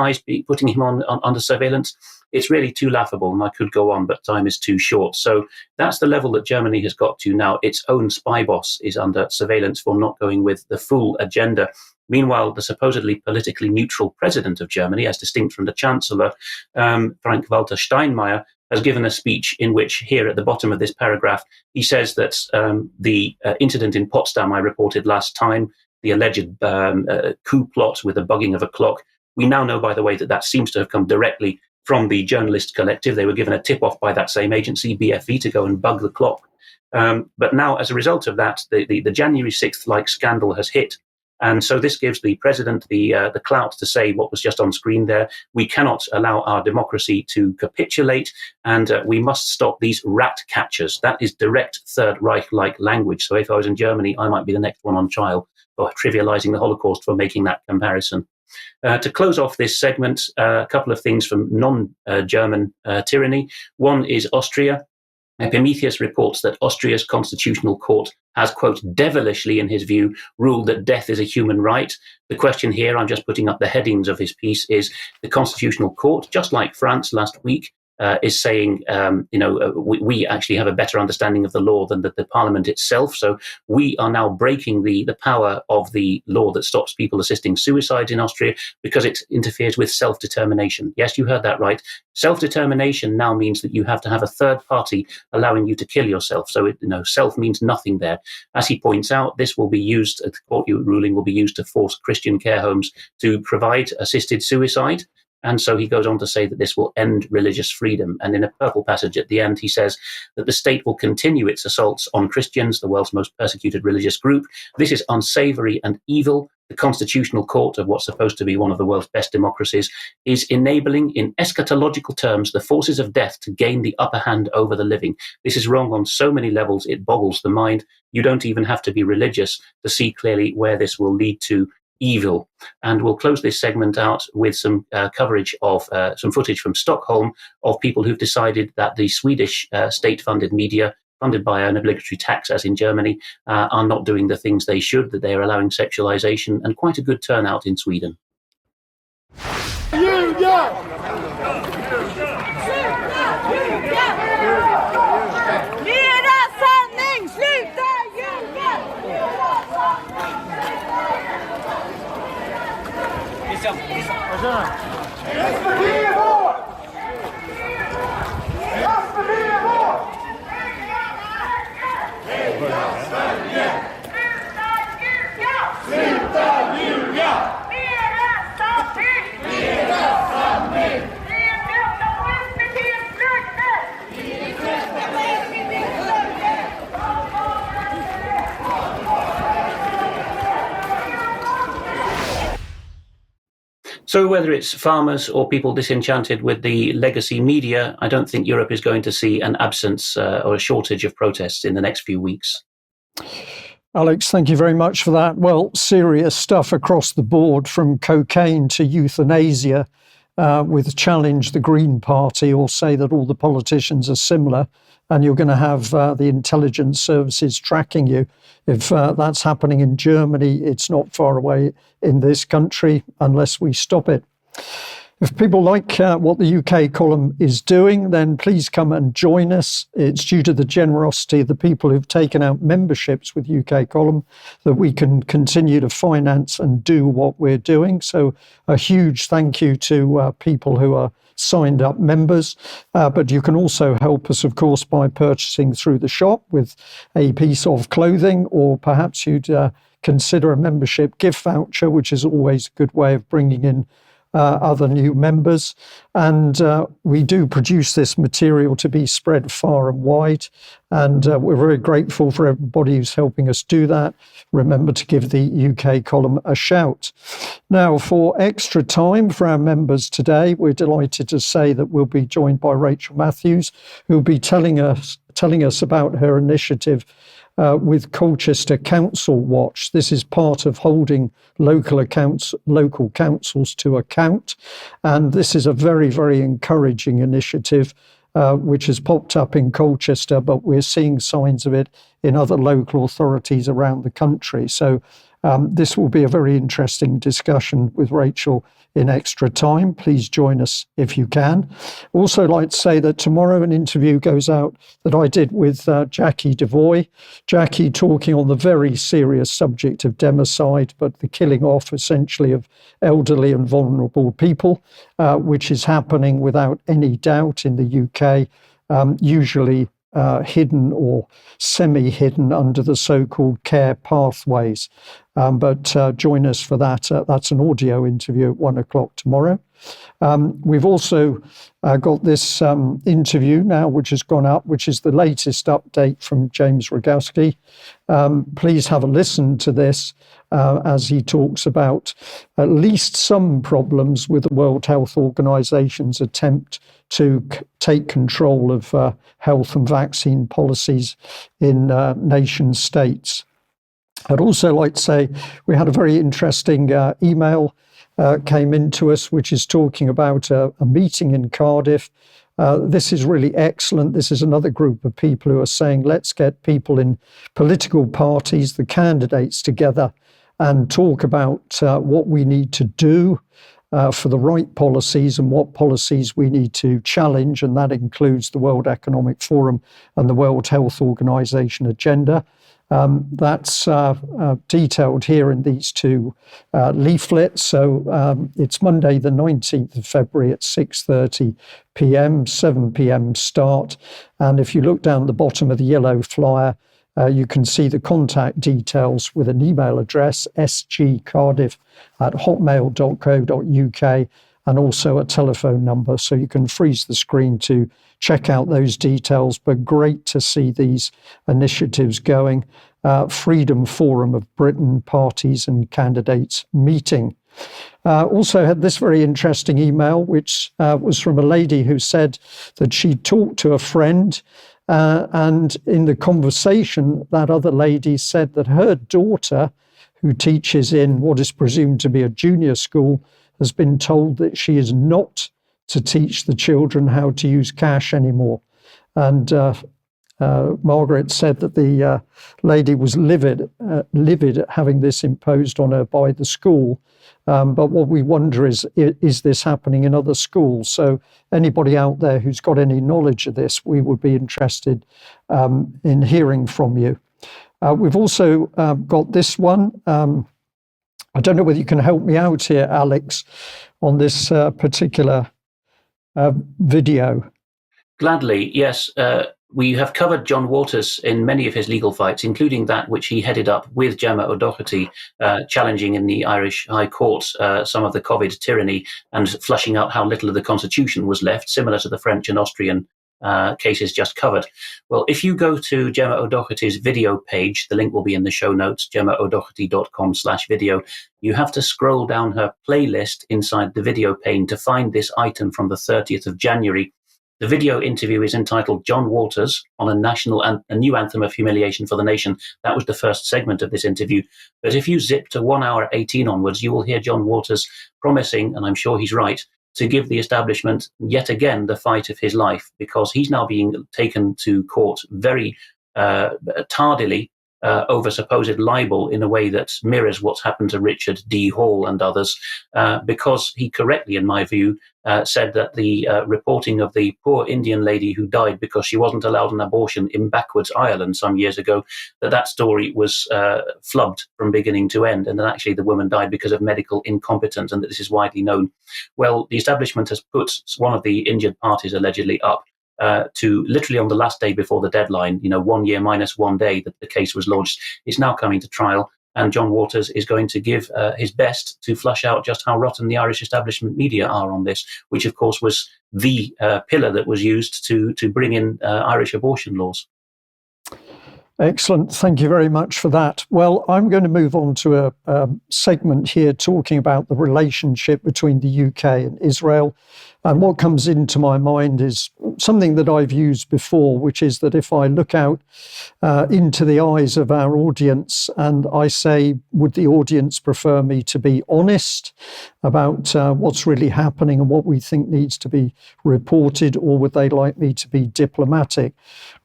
putting him under surveillance. It's really too laughable, and I could go on, but time is too short. So that's the level that Germany has got to now. Its own spy boss is under surveillance for not going with the full agenda. Meanwhile, the supposedly politically neutral president of Germany, as distinct from the chancellor, Frank-Walter Steinmeier, has given a speech in which, here at the bottom of this paragraph, he says that the incident in Potsdam I reported last time, the alleged coup plot with the bugging of a clock, we now know, by the way, that seems to have come directly from the journalist collective. They were given a tip-off by that same agency, BFE, to go and bug the clock. But now, as a result of that, the January 6th-like scandal has hit. And so this gives the president the clout to say what was just on screen there. We cannot allow our democracy to capitulate, and we must stop these rat catchers. That is direct Third Reich-like language. So if I was in Germany, I might be the next one on trial for trivializing the Holocaust for making that comparison. To close off this segment, a couple of things from non-German tyranny. One is Austria. Epimetheus reports that Austria's constitutional court has, quote, devilishly, in his view, ruled that death is a human right. The question here, I'm just putting up the headings of his piece, is the constitutional court, just like France last week, is saying, we actually have a better understanding of the law than the Parliament itself. So we are now breaking the power of the law that stops people assisting suicides in Austria because it interferes with self-determination. Yes, you heard that right. Self-determination now means that you have to have a third party allowing you to kill yourself. So self means nothing there. As he points out, this will be used, the court ruling will be used to force Christian care homes to provide assisted suicide. And so he goes on to say that this will end religious freedom. And in a purple passage at the end, he says that the state will continue its assaults on Christians, the world's most persecuted religious group. This is unsavory and evil. The constitutional court of what's supposed to be one of the world's best democracies is enabling, in eschatological terms, the forces of death to gain the upper hand over the living. This is wrong on so many levels, it boggles the mind. You don't even have to be religious to see clearly where this will lead to evil. And we'll close this segment out with some coverage of some footage from Stockholm of people who've decided that the Swedish state-funded media, funded by an obligatory tax as in Germany, are not doing the things they should, that they're allowing sexualization, and quite a good turnout in Sweden. So whether it's farmers or people disenchanted with the legacy media, I don't think Europe is going to see an absence or a shortage of protests in the next few weeks. Alex, thank you very much for that. Well, serious stuff across the board, from cocaine to euthanasia, with Challenge the Green Party, or say that all the politicians are similar, and you're going to have the intelligence services tracking you. If that's happening in Germany, it's not far away in this country unless we stop it. If people like what the UK column is doing, then please come and join us. It's due to the generosity of the people who've taken out memberships with UK column that we can continue to finance and do what we're doing. So a huge thank you to people who are signed up members. But you can also help us, of course, by purchasing through the shop with a piece of clothing, or perhaps you'd consider a membership gift voucher, which is always a good way of bringing in other new members. And we do produce this material to be spread far and wide. And we're very grateful for everybody who's helping us do that. Remember to give the UK column a shout. Now, for extra time for our members today, we're delighted to say that we'll be joined by Rachel Matthews, who'll be telling us about her initiative with Colchester Council Watch. This is part of holding local councils to account. And this is a very, very encouraging initiative, which has popped up in Colchester, but we're seeing signs of it in other local authorities around the country. So this will be a very interesting discussion with Rachel in extra time. Please join us if you can. Also like to say that tomorrow an interview goes out that I did with Jackie Devoy. Jackie talking on the very serious subject of democide, but the killing off essentially of elderly and vulnerable people, which is happening without any doubt in the UK, usually hidden or semi-hidden under the so-called care pathways. But join us for that. That's an audio interview at 1 o'clock tomorrow. We've also got this interview now, which has gone up, which is the latest update from James Rogowski. Please have a listen to this as he talks about at least some problems with the World Health Organization's attempt to take control of health and vaccine policies in nation states. I'd also like to say we had a very interesting email came into us, which is talking about a meeting in Cardiff. This is really excellent. This is another group of people who are saying, let's get people in political parties, the candidates together, and talk about what we need to do for the right policies and what policies we need to challenge, and that includes the World Economic Forum and the World Health Organization agenda. That's detailed here in these two leaflets. So it's Monday, the 19th of February at 6:30 p.m., 7 p.m. start. And if you look down the bottom of the yellow flyer, you can see the contact details with an email address, sgcardiff@hotmail.co.uk, and also a telephone number. So you can freeze the screen to check out those details. But great to see these initiatives going. Freedom Forum of Britain parties and candidates meeting. Also had this very interesting email, which was from a lady who said that she talked to a friend, and in the conversation, that other lady said that her daughter, who teaches in what is presumed to be a junior school, has been told that she is not to teach the children how to use cash anymore. And Margaret said that the lady was livid at having this imposed on her by the school. But what we wonder is this happening in other schools? So anybody out there who's got any knowledge of this, we would be interested in hearing from you. We've also got this one. I don't know whether you can help me out here, Alex, on this particular video. Gladly, yes. We have covered John Waters in many of his legal fights, including that which he headed up with Gemma O'Doherty, challenging in the Irish High Court some of the COVID tyranny and flushing out how little of the Constitution was left, similar to the French and Austrian cases just covered. Well, if you go to Gemma O'Doherty's video page, the link will be in the show notes, gemmaodoherty.com/video, you have to scroll down her playlist inside the video pane to find this item from the 30th of January. The video interview is entitled John Waters on a new anthem of humiliation for the nation. That was the first segment of this interview. But if you zip to 1 hour 18 onwards, you will hear John Waters promising, and I'm sure he's right, to give the establishment yet again the fight of his life, because he's now being taken to court very tardily over supposed libel in a way that mirrors what's happened to Richard D. Hall and others, because he correctly, in my view, said that the reporting of the poor Indian lady who died because she wasn't allowed an abortion in backwards Ireland some years ago, that story was flubbed from beginning to end, and that actually the woman died because of medical incompetence, and that this is widely known. Well, the establishment has put one of the injured parties allegedly up to literally on the last day before the deadline, 1 year minus 1 day that the case was lodged. It's now coming to trial, and John Waters is going to give his best to flush out just how rotten the Irish establishment media are on this, which of course was the pillar that was used to bring in Irish abortion laws. Excellent. Thank you very much for that. Well, I'm going to move on to a segment here talking about the relationship between the UK and Israel. And what comes into my mind is something that I've used before, which is that if I look out into the eyes of our audience and I say, would the audience prefer me to be honest about what's really happening and what we think needs to be reported, or would they like me to be diplomatic?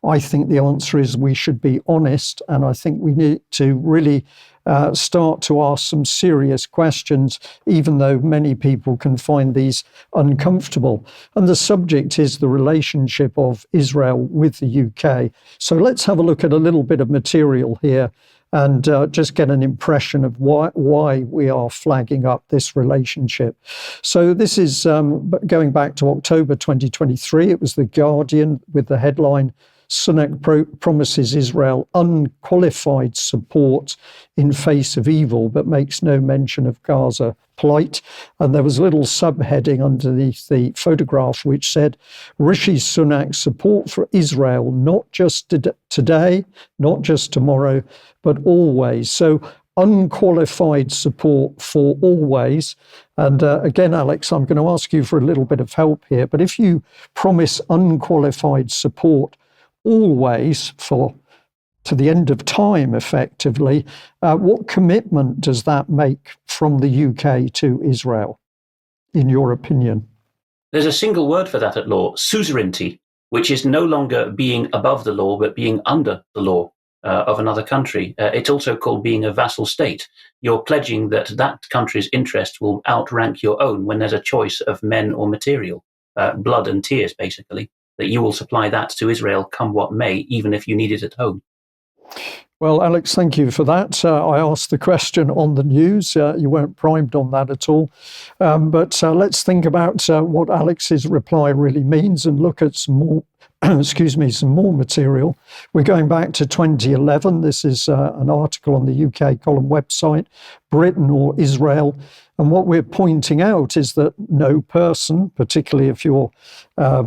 I think the answer is we should be honest, and I think we need to really start to ask some serious questions, even though many people can find these uncomfortable. And the subject is the relationship of Israel with the UK. So let's have a look at a little bit of material here and just get an impression of why we are flagging up this relationship. So this is going back to October 2023. It was The Guardian with the headline, Sunak promises Israel unqualified support in face of evil, but makes no mention of Gaza plight. And there was a little subheading underneath the photograph which said, Rishi Sunak's support for Israel, not just today, not just tomorrow, but always. So unqualified support for always. And again, Alex, I'm going to ask you for a little bit of help here. But if you promise unqualified support always to the end of time, effectively, what commitment does that make from the UK to Israel, in your opinion? There's a single word for that at law, suzerainty, which is no longer being above the law, but being under the law. of another country. It's also called being a vassal state. You're pledging that that country's interest will outrank your own when there's a choice of men or material, blood and tears, basically, that you will supply that to Israel come what may, even if you need it at home. Well, Alex, thank you for that. I asked the question on the news. You weren't primed on that at all. But let's think about what Alex's reply really means and look at some more, some more material. We're going back to 2011. This is an article on the UK column website, Britain or Israel. And what we're pointing out is that no person, particularly if you're a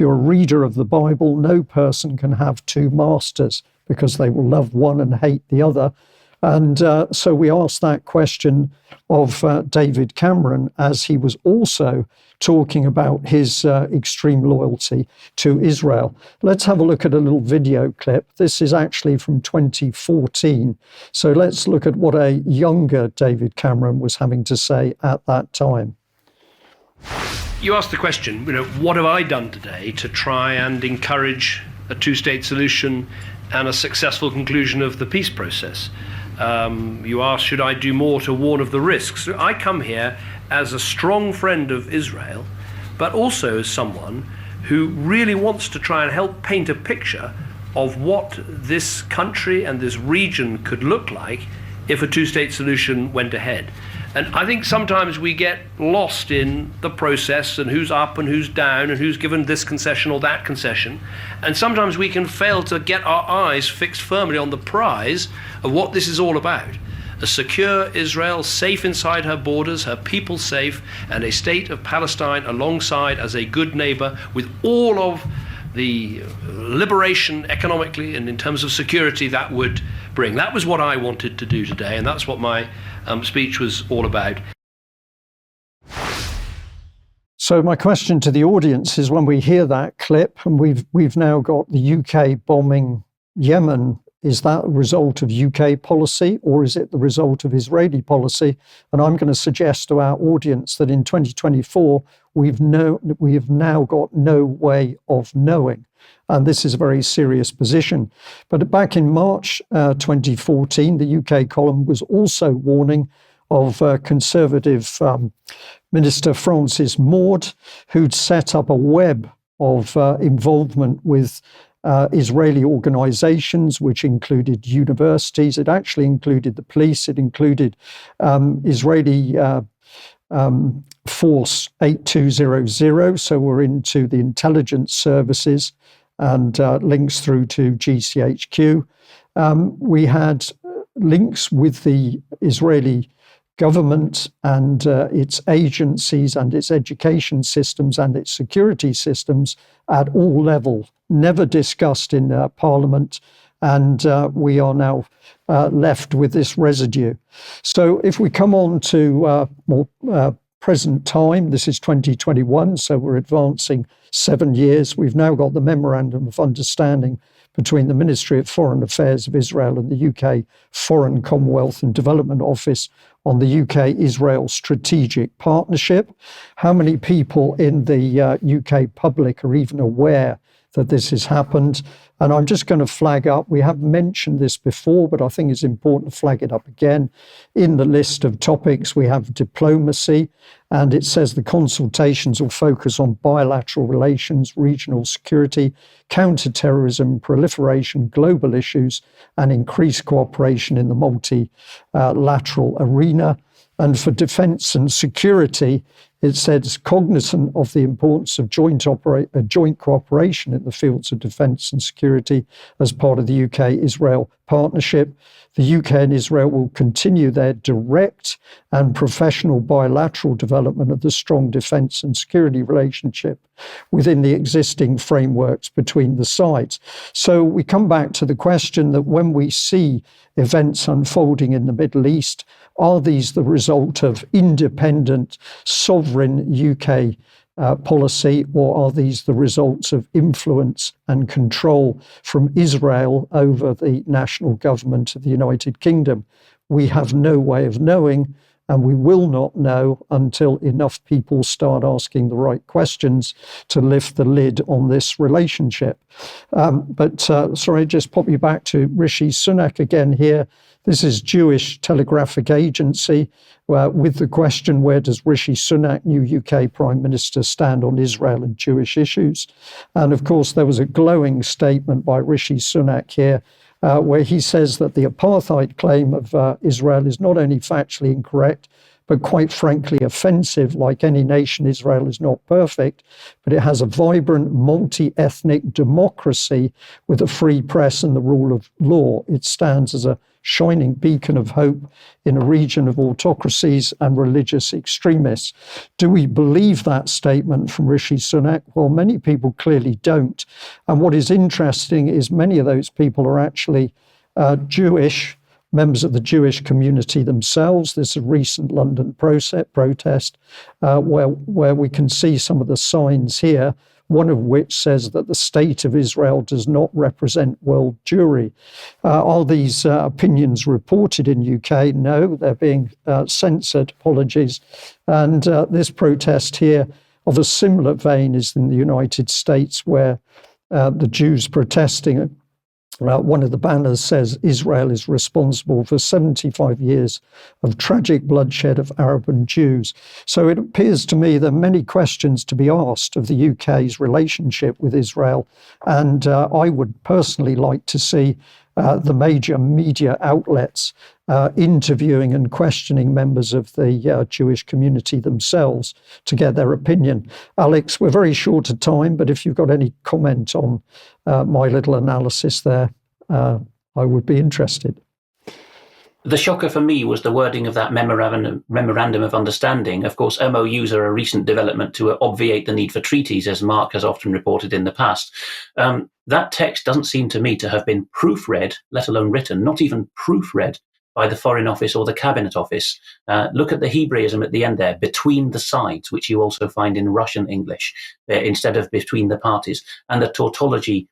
reader of the Bible, no person can have two masters, because they will love one and hate the other. And so we asked that question of David Cameron, as he was also talking about his extreme loyalty to Israel. Let's have a look at a little video clip. This is actually from 2014. So let's look at what a younger David Cameron was having to say at that time. You asked the question, what have I done today to try and encourage a two-state solution and a successful conclusion of the peace process? You asked, should I do more to warn of the risks? I come here as a strong friend of Israel, but also as someone who really wants to try and help paint a picture of what this country and this region could look like if a two-state solution went ahead. And I think sometimes we get lost in the process and who's up and who's down and who's given this concession or that concession. And sometimes we can fail to get our eyes fixed firmly on the prize of what this is all about. A secure Israel, safe inside her borders, her people safe, and a state of Palestine alongside as a good neighbor with all of the liberation economically and in terms of security that would bring. That was what I wanted to do today, and that's what my speech was all about. So my question to the audience is, when we hear that clip, and we've now got the UK bombing Yemen, is that a result of UK policy or is it the result of Israeli policy? And I'm going to suggest to our audience that in 2024, we have now got no way of knowing. And this is a very serious position. But back in March 2014, the UK column was also warning of Conservative Minister Francis Maude, who'd set up a web of involvement with Israeli organizations, which included universities. It actually included the police. It included Israeli Force 8200. So we're into the intelligence services and links through to GCHQ. We had links with the Israeli government and its agencies and its education systems and its security systems at all levels, never discussed in Parliament, and we are now left with this residue. So if we come on to more present time, this is 2021, so we're advancing 7 years. We've now got the Memorandum of Understanding between the Ministry of Foreign Affairs of Israel and the UK Foreign, Commonwealth and Development Office on the UK-Israel Strategic Partnership. How many people in the UK public are even aware that this has happened? And I'm just going to flag up, we have mentioned this before, but I think it's important to flag it up again. In the list of topics, we have diplomacy, and it says the consultations will focus on bilateral relations, regional security, counter-terrorism, proliferation, global issues, and increased cooperation in the multilateral arena. And for defence and security, it says cognizant of the importance of joint cooperation in the fields of defence and security as part of the UK-Israel partnership. The UK and Israel will continue their direct and professional bilateral development of the strong defence and security relationship within the existing frameworks between the sides. So we come back to the question that when we see events unfolding in the Middle East, are these the result of independent, sovereign UK policy, or are these the results of influence and control from Israel over the national government of the United Kingdom? We have no way of knowing, and we will not know until enough people start asking the right questions to lift the lid on this relationship. Sorry, just pop you back to Rishi Sunak again here. This is Jewish Telegraphic Agency with the question, where does Rishi Sunak, new UK Prime Minister, stand on Israel and Jewish issues? And of course, there was a glowing statement by Rishi Sunak here where he says that the apartheid claim of Israel is not only factually incorrect, but quite frankly offensive. Like any nation, Israel is not perfect, but it has a vibrant, multi-ethnic democracy with a free press and the rule of law. It stands as a shining beacon of hope in a region of autocracies and religious extremists. Do we believe that statement from Rishi Sunak? Well, many people clearly don't. And what is interesting is many of those people are actually Jewish, members of the Jewish community themselves. There's a recent London protest where we can see some of the signs here, one of which says that the state of Israel does not represent world Jewry. Are these opinions reported in UK? No, they're being censored. Apologies. And this protest here of a similar vein is in the United States, where the Jews protesting, one of the banners says Israel is responsible for 75 years of tragic bloodshed of Arab and Jews. So it appears to me there are many questions to be asked of the UK's relationship with Israel. And I would personally like to see the major media outlets interviewing and questioning members of the Jewish community themselves to get their opinion. Alex, we're very short of time, but if you've got any comment on my little analysis there, I would be interested. The shocker for me was the wording of that memorandum of understanding. Of course, MOUs are a recent development to obviate the need for treaties, as Mark has often reported in the past. That text doesn't seem to me to have been proofread, let alone written, not even proofread by the Foreign Office or the Cabinet Office. Look at the Hebraism at the end there, between the sides, which you also find in Russian English, instead of between the parties, and the tautology,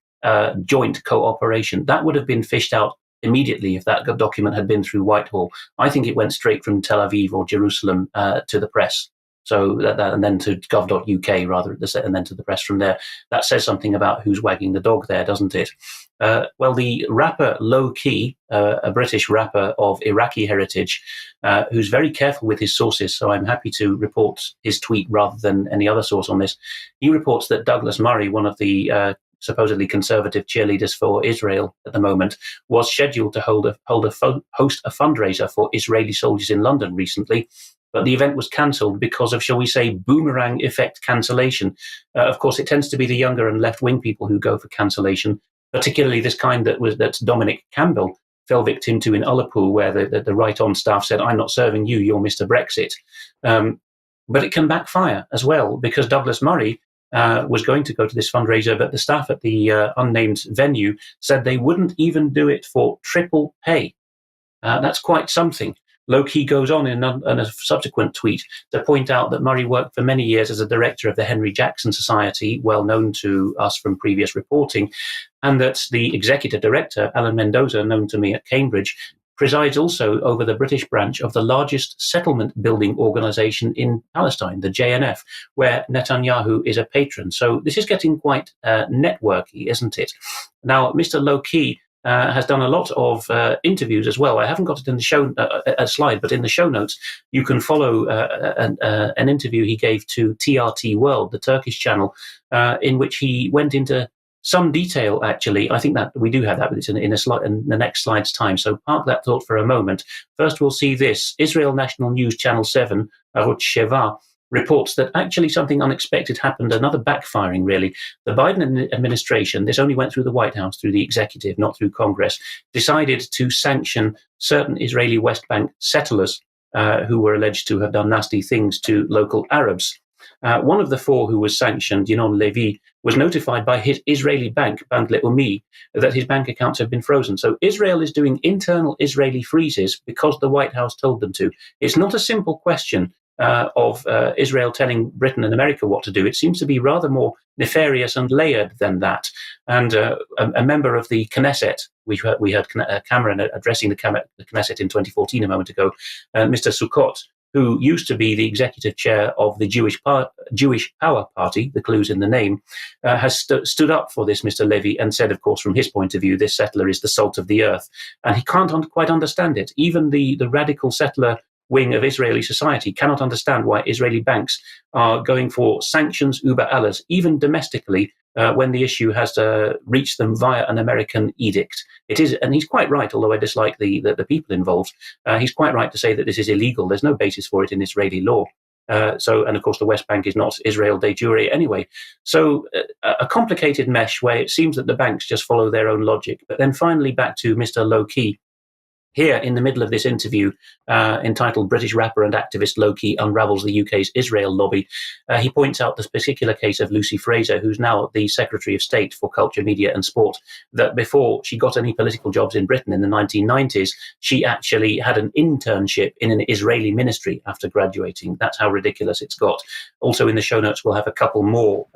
joint cooperation. That would have been fished out immediately if that document had been through Whitehall. I think it went straight from Tel Aviv or Jerusalem to the press. So and then to gov.uk rather, and then to the press from there. That says something about who's wagging the dog there, doesn't it? Well, the rapper Low Key, a British rapper of Iraqi heritage, who's very careful with his sources, so I'm happy to report his tweet rather than any other source on this. He reports that Douglas Murray, one of the supposedly conservative cheerleaders for Israel at the moment, was scheduled to host a fundraiser for Israeli soldiers in London recently. But the event was cancelled because of, shall we say, boomerang effect cancellation. Of course, it tends to be the younger and left-wing people who go for cancellation, particularly this kind that Dominic Campbell fell victim to in Ullapool, where the right-on staff said, "I'm not serving you, you're Mr. Brexit." But it can backfire as well, because Douglas Murray was going to go to this fundraiser, but the staff at the unnamed venue said they wouldn't even do it for triple pay. That's quite something. Low-key goes on in a subsequent tweet to point out that Murray worked for many years as a director of the Henry Jackson Society, well known to us from previous reporting, and that the executive director, Alan Mendoza, known to me at Cambridge, presides also over the British branch of the largest settlement building organization in Palestine, the JNF, where Netanyahu is a patron. So this is getting quite networky, isn't it? Now, Mr. Low-key has done a lot of interviews as well. I haven't got it in the show a slide, but in the show notes, you can follow an interview he gave to TRT World, the Turkish channel, in which he went into some detail, actually. I think that we do have that, but it's in the next slide's time. So park that thought for a moment. First, we'll see this. Israel National News Channel 7, Arutz Sheva, reports that actually something unexpected happened, another backfiring, really. The Biden administration, this only went through the White House, through the executive, not through Congress, decided to sanction certain Israeli West Bank settlers who were alleged to have done nasty things to local Arabs. One of the four who was sanctioned, Yinon Levy, was notified by his Israeli bank, Bank Leumi, that his bank accounts have been frozen. So Israel is doing internal Israeli freezes because the White House told them to. It's not a simple question of Israel telling Britain and America what to do. It seems to be rather more nefarious and layered than that. And a member of the Knesset, we heard Cameron addressing the Knesset in 2014 a moment ago, Mr. Sukkot, who used to be the executive chair of the Jewish Power Party, the clue's in the name, has stood up for this Mr. Levy and said, of course, from his point of view, this settler is the salt of the earth. And he can't quite understand it. Even the radical settler wing of Israeli society cannot understand why Israeli banks are going for sanctions über alles, even domestically, when the issue has reached them via an American edict. It is, and he's quite right, although I dislike the people involved, he's quite right to say that this is illegal. There's no basis for it in Israeli law. And of course, the West Bank is not Israel de jure anyway. So a complicated mesh where it seems that the banks just follow their own logic. But then finally back to Mr. Low-Key. Here, in the middle of this interview, entitled British Rapper and Activist Low-Key Unravels the UK's Israel Lobby, he points out this particular case of Lucy Fraser, who's now the Secretary of State for Culture, Media and Sport, that before she got any political jobs in Britain in the 1990s, she actually had an internship in an Israeli ministry after graduating. That's how ridiculous it's got. Also in the show notes, we'll have a couple more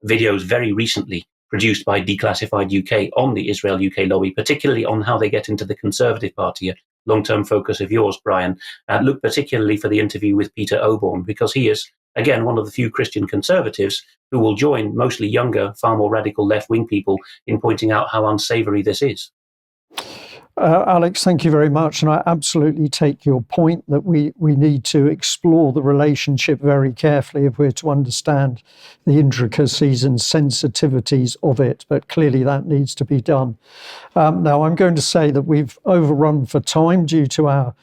videos very recently produced by Declassified UK on the Israel-UK lobby, particularly on how they get into the Conservative Party, a long-term focus of yours, Brian. Look particularly for the interview with Peter Oborne, because he is, again, one of the few Christian conservatives who will join mostly younger, far more radical left-wing people in pointing out how unsavoury this is. Alex, thank you very much. And I absolutely take your point that we need to explore the relationship very carefully if we're to understand the intricacies and sensitivities of it. But clearly that needs to be done. Now, I'm going to say that we've overrun for time due to our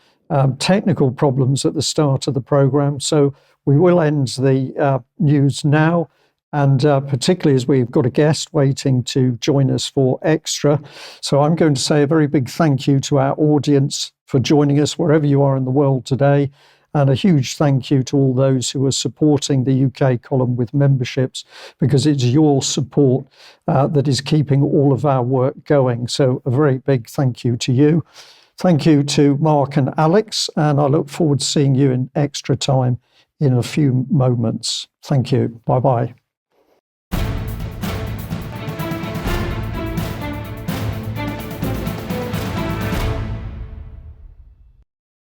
technical problems at the start of the programme. So we will end the news now. And particularly as we've got a guest waiting to join us for Extra. So I'm going to say a very big thank you to our audience for joining us wherever you are in the world today. And a huge thank you to all those who are supporting the UK column with memberships, because it's your support that is keeping all of our work going. So a very big thank you to you. Thank you to Mark and Alex. And I look forward to seeing you in Extra Time in a few moments. Thank you. Bye-bye.